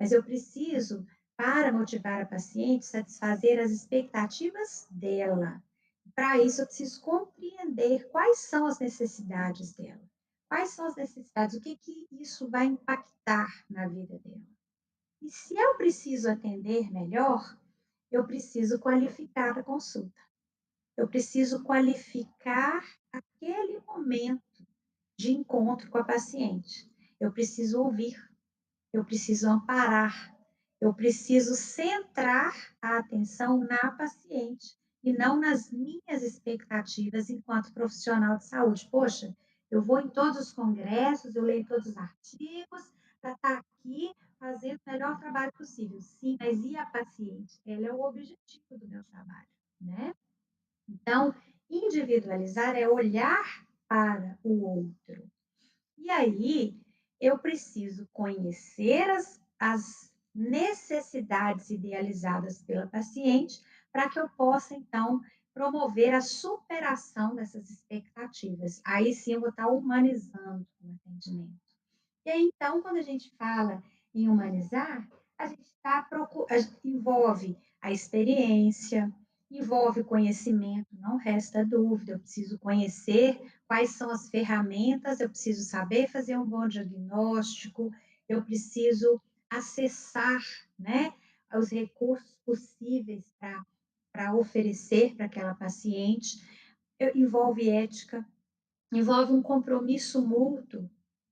Speaker 3: Mas eu preciso, para motivar a paciente, satisfazer as expectativas dela. Para isso, eu preciso compreender quais são as necessidades dela. Quais são as necessidades? O que isso vai impactar na vida dela? E se eu preciso atender melhor, eu preciso qualificar a consulta. Eu preciso qualificar aquele momento de encontro com a paciente. Eu preciso ouvir, eu preciso amparar, eu preciso centrar a atenção na paciente e não nas minhas expectativas enquanto profissional de saúde. Poxa, eu vou em todos os congressos, eu leio todos os artigos para estar aqui fazendo o melhor trabalho possível. Sim, mas e a paciente? Ela é o objetivo do meu trabalho, né? Então, individualizar é olhar para o outro. E aí, eu preciso conhecer necessidades idealizadas pela paciente, para que eu possa, então, promover a superação dessas expectativas. Aí sim eu vou estar humanizando o atendimento. E aí, então, quando a gente fala em humanizar, a gente envolve a experiência, envolve o conhecimento, não resta dúvida, eu preciso conhecer quais são as ferramentas, eu preciso saber fazer um bom diagnóstico, eu preciso acessar, né, os recursos possíveis para oferecer para aquela paciente. Envolve ética, envolve um compromisso mútuo,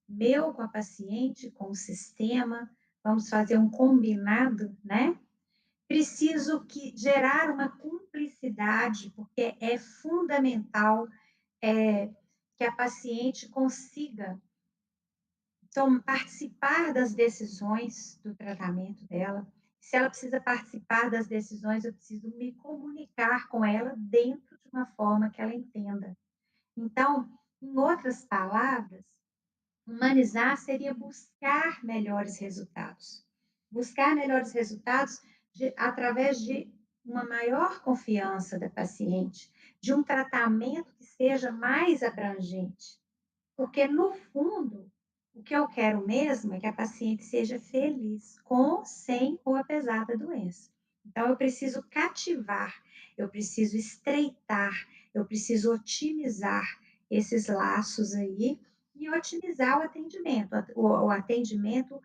Speaker 3: meu com a paciente, com o sistema, vamos fazer um combinado, né? Preciso gerar uma cumplicidade, porque é fundamental que a paciente consiga participar das decisões do tratamento dela. Se ela precisa participar das decisões, eu preciso me comunicar com ela dentro de uma forma que ela entenda. Então, em outras palavras, humanizar seria buscar melhores resultados. Buscar melhores resultados através de uma maior confiança da paciente, de um tratamento que seja mais abrangente. Porque, no fundo, o que eu quero mesmo é que a paciente seja feliz, com, sem ou apesar da doença. Então, eu preciso cativar, eu preciso estreitar, eu preciso otimizar esses laços aí e otimizar o atendimento. O atendimento,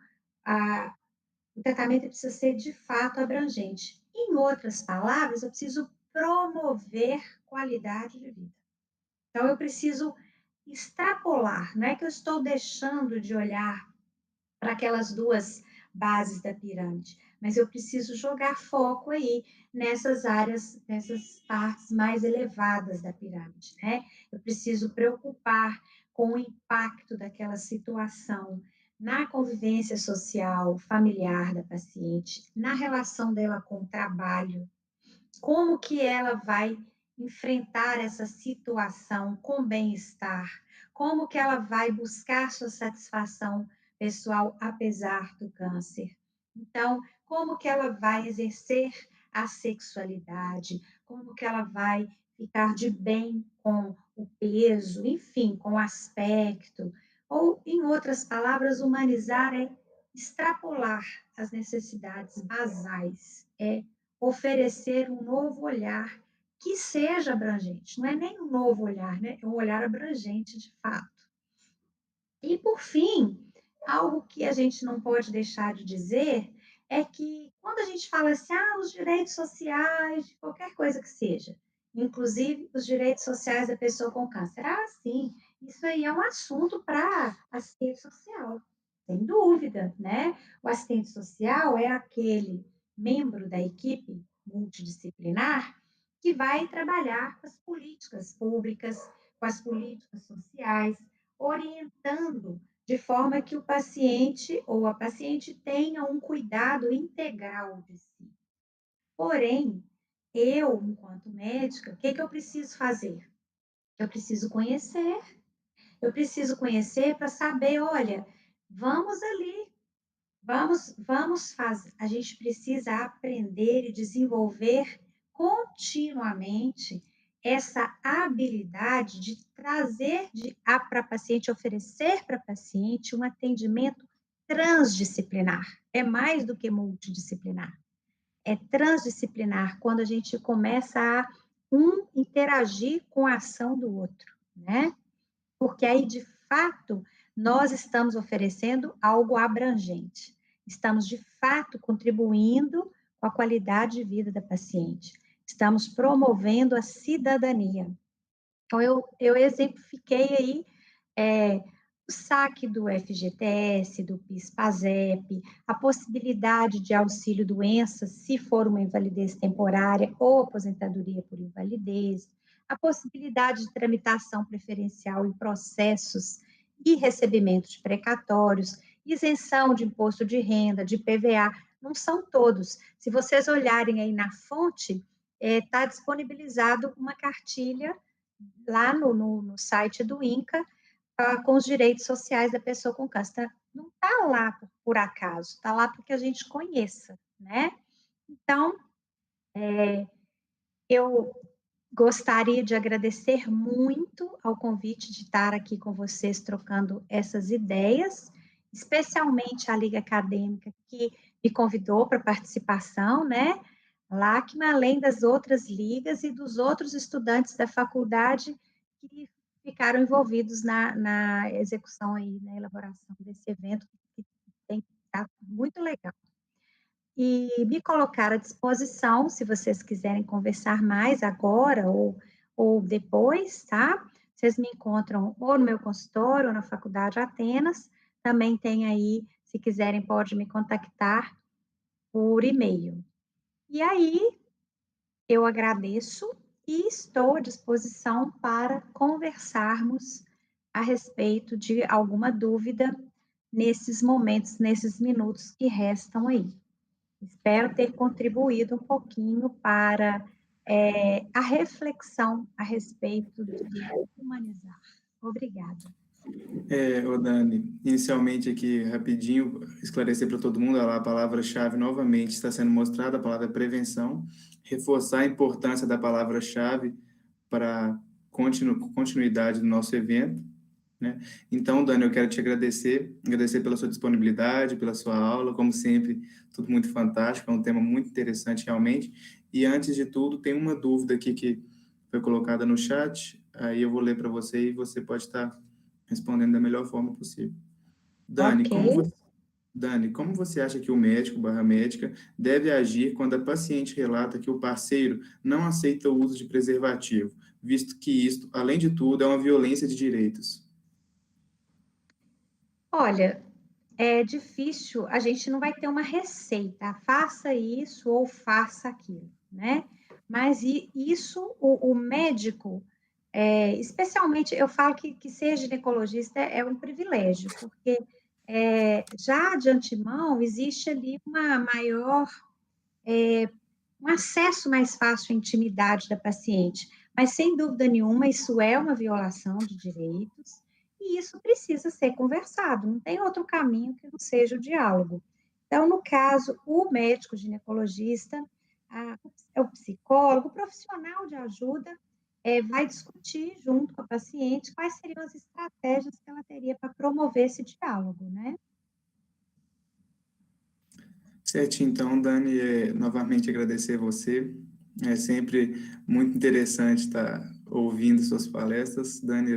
Speaker 3: o tratamento precisa ser de fato abrangente. Em outras palavras, eu preciso promover qualidade de vida. Então, eu preciso extrapolar, não é que eu estou deixando de olhar para aquelas duas bases da pirâmide, mas eu preciso jogar foco aí nessas áreas, nessas partes mais elevadas da pirâmide, né? Eu preciso preocupar com o impacto daquela situação na convivência social, familiar da paciente, na relação dela com o trabalho, como que ela vai enfrentar essa situação com bem-estar, como que ela vai buscar sua satisfação pessoal apesar do câncer. Então, como que ela vai exercer a sexualidade, como que ela vai ficar de bem com o peso, enfim, com o aspecto, ou, em outras palavras, humanizar é extrapolar as necessidades basais, é oferecer um novo olhar que seja abrangente. Não é nem um novo olhar, né? É um olhar abrangente de fato. E, por fim, algo que a gente não pode deixar de dizer é que quando a gente fala assim, os direitos sociais, de qualquer coisa que seja, inclusive os direitos sociais da pessoa com câncer, sim, isso aí é um assunto para assistente social, sem dúvida, né? O assistente social é aquele membro da equipe multidisciplinar que vai trabalhar com as políticas públicas, com as políticas sociais, orientando de forma que o paciente ou a paciente tenha um cuidado integral de si. Porém, eu, enquanto médica, o que, que eu preciso fazer? Eu preciso conhecer para saber, olha, vamos ali, vamos fazer. A gente precisa aprender e desenvolver continuamente essa habilidade de trazer para a paciente, oferecer para a paciente um atendimento transdisciplinar. É mais do que multidisciplinar. É transdisciplinar quando a gente começa a interagir com a ação do outro, né? Porque aí, de fato, nós estamos oferecendo algo abrangente. Estamos, de fato, contribuindo com a qualidade de vida da paciente. Estamos promovendo a cidadania. Então, eu exemplifiquei aí o saque do FGTS, do PIS/PASEP, a possibilidade de auxílio-doença, se for uma invalidez temporária ou aposentadoria por invalidez, a possibilidade de tramitação preferencial em processos e recebimento de precatórios, isenção de imposto de renda, de PVA, não são todos. Se vocês olharem aí na fonte, está disponibilizado uma cartilha lá no site do INCA, com os direitos sociais da pessoa com câncer. Está não está lá por acaso, está lá porque a gente conheça, né? Então, eu gostaria de agradecer muito ao convite de estar aqui com vocês trocando essas ideias, especialmente a Liga Acadêmica que me convidou para participação, né? LACMA, além das outras ligas e dos outros estudantes da faculdade que ficaram envolvidos na execução aí, na elaboração desse evento, que tem estado muito legal. E me colocar à disposição, se vocês quiserem conversar mais agora ou depois, tá? Vocês me encontram ou no meu consultório ou na Faculdade Atenas. Também tem aí, se quiserem, pode me contactar por e-mail. E aí, eu agradeço e estou à disposição para conversarmos a respeito de alguma dúvida nesses momentos, nesses minutos que restam aí. Espero ter contribuído um pouquinho para a reflexão a respeito de humanizar. Obrigada.
Speaker 1: Ô Dani, inicialmente aqui, rapidinho, esclarecer para todo mundo, a palavra-chave novamente está sendo mostrada, a palavra prevenção, reforçar a importância da palavra-chave para continuidade do nosso evento, né? Então, Dani, eu quero te agradecer pela sua disponibilidade, pela sua aula, como sempre, tudo muito fantástico, é um tema muito interessante realmente, e antes de tudo, tem uma dúvida aqui que foi colocada no chat, aí eu vou ler para você e você pode estar respondendo da melhor forma possível. Dani,
Speaker 3: Ok.
Speaker 1: como você acha que o médico barra médica deve agir quando a paciente relata que o parceiro não aceita o uso de preservativo, visto que isto, além de tudo, é uma violência de direitos?
Speaker 3: Olha, é difícil, a gente não vai ter uma receita, faça isso ou faça aquilo, né? Mas isso, o médico, especialmente, eu falo que ser ginecologista é um privilégio, porque já de antemão existe ali uma maior, um acesso mais fácil à intimidade da paciente, mas sem dúvida nenhuma isso é uma violação de direitos e isso precisa ser conversado, não tem outro caminho que não seja o diálogo. Então, no caso, o médico ginecologista, o psicólogo, o profissional de ajuda, vai discutir junto com a paciente quais seriam as estratégias que ela teria para promover esse diálogo, né?
Speaker 1: Certinho, então, Dani, novamente agradecer você. É sempre muito interessante estar ouvindo suas palestras. Dani,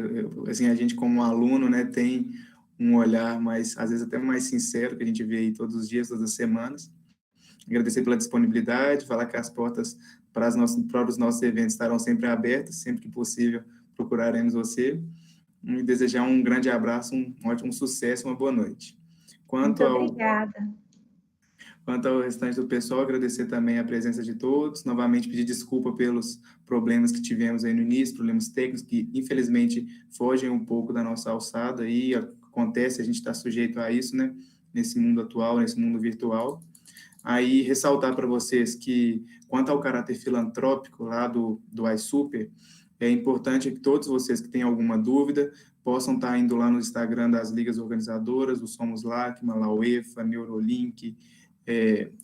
Speaker 1: assim, a gente como aluno, né, tem um olhar mais, às vezes até mais sincero, que a gente vê aí todos os dias, todas as semanas. Agradecer pela disponibilidade, falar que as portas para os nossos eventos estarão sempre abertas, sempre que possível procuraremos você. E desejar um grande abraço, um ótimo sucesso, uma boa noite.
Speaker 3: Muito
Speaker 1: Quanto ao
Speaker 3: obrigada.
Speaker 1: Quanto ao restante do pessoal, agradecer também a presença de todos, novamente pedir desculpa pelos problemas que tivemos aí no início, problemas técnicos que infelizmente fogem um pouco da nossa alçada e acontece, a gente está sujeito a isso, né, nesse mundo atual, nesse mundo virtual. Aí, ressaltar para vocês que, quanto ao caráter filantrópico lá do iSuper, é importante que todos vocês que têm alguma dúvida possam estar indo lá no Instagram das ligas organizadoras, o Somos LACMA, La UEFA, Neurolink,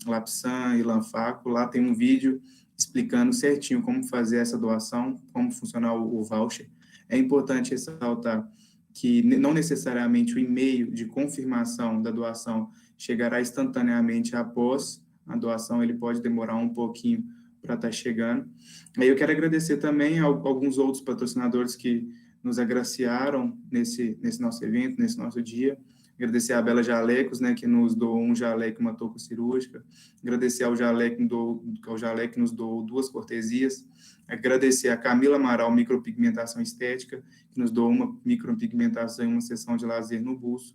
Speaker 1: Lapsan e Lanfaco. Lá tem um vídeo explicando certinho como fazer essa doação, como funcionar o voucher. É importante ressaltar que não necessariamente o e-mail de confirmação da doação chegará instantaneamente após a doação, ele pode demorar um pouquinho para estar chegando. Aí eu quero agradecer também a alguns outros patrocinadores que nos agraciaram nesse nosso evento, nesse nosso dia. Agradecer a Bela Jalecos, né, que nos doou um jaleco e uma touca cirúrgica. Agradecer ao Jaleco que nos doou 2 cortesias. Agradecer a Camila Amaral Micropigmentação Estética, que nos doou uma micropigmentação e uma sessão de lazer no buço.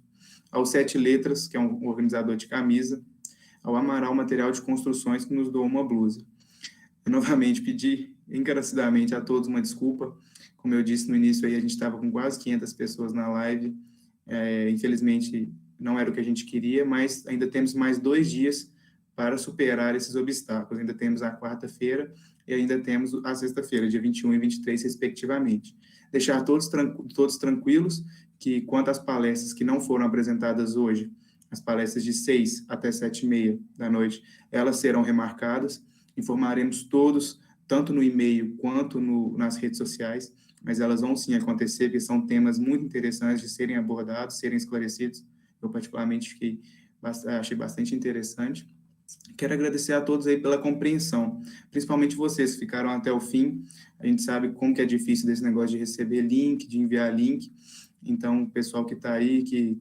Speaker 1: Ao 7 Letras, que é um organizador de camisa. Ao Amaral Material de Construções, que nos doou uma blusa. Eu novamente pedi encarecidamente a todos uma desculpa. Como eu disse no início, aí, a gente estava com quase 500 pessoas na live. Infelizmente, não era o que a gente queria, mas ainda temos mais 2 dias para superar esses obstáculos. Ainda temos a quarta-feira e ainda temos a sexta-feira, dia 21 e 23, respectivamente. Deixar todos tranquilos que, quanto às palestras que não foram apresentadas hoje, as palestras de 6 até 7h30 da noite, elas serão remarcadas, informaremos todos, tanto no e-mail quanto nas redes sociais, mas elas vão sim acontecer, porque são temas muito interessantes de serem abordados, serem esclarecidos. Eu, particularmente, achei bastante interessante. Quero agradecer a todos aí pela compreensão, principalmente vocês que ficaram até o fim. A gente sabe como que é difícil desse negócio de receber link, de enviar link. Então, o pessoal que está aí, que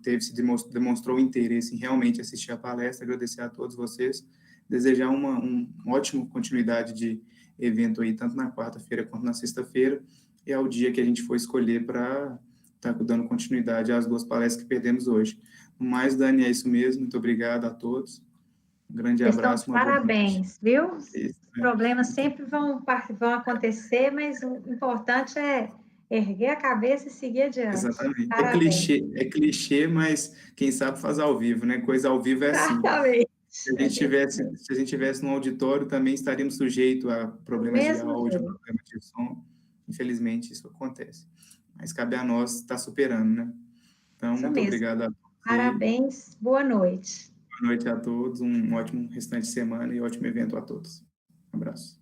Speaker 1: demonstrou interesse em realmente assistir a palestra, agradecer a todos vocês, desejar uma ótima continuidade de evento aí, tanto na quarta-feira quanto na sexta-feira, e é o dia que a gente for escolher para estar dando continuidade às 2 palestras que perdemos hoje. No mais, Dani, é isso mesmo. Muito obrigado a todos. Um grande
Speaker 3: Vocês estão de
Speaker 1: abraço, uma boa noite.
Speaker 3: parabéns, viu? Os
Speaker 1: Isso, né?
Speaker 3: problemas sempre vão acontecer, mas o importante é erguer a cabeça e seguir adiante.
Speaker 1: Exatamente.
Speaker 3: Parabéns.
Speaker 1: É clichê, mas quem sabe faz ao vivo, né? Coisa ao vivo é assim.
Speaker 3: Exatamente.
Speaker 1: Se a gente tivesse no auditório, também estaríamos sujeitos a
Speaker 3: Do
Speaker 1: problemas de
Speaker 3: mesmo
Speaker 1: áudio,
Speaker 3: jeito.
Speaker 1: problemas de som. Infelizmente, isso acontece. Mas cabe a nós estar superando, né? Então,
Speaker 3: Isso
Speaker 1: muito
Speaker 3: mesmo.
Speaker 1: obrigado a todos aí.
Speaker 3: Parabéns. Boa noite.
Speaker 1: Boa noite a todos. Um ótimo restante de semana e ótimo evento a todos. Um abraço.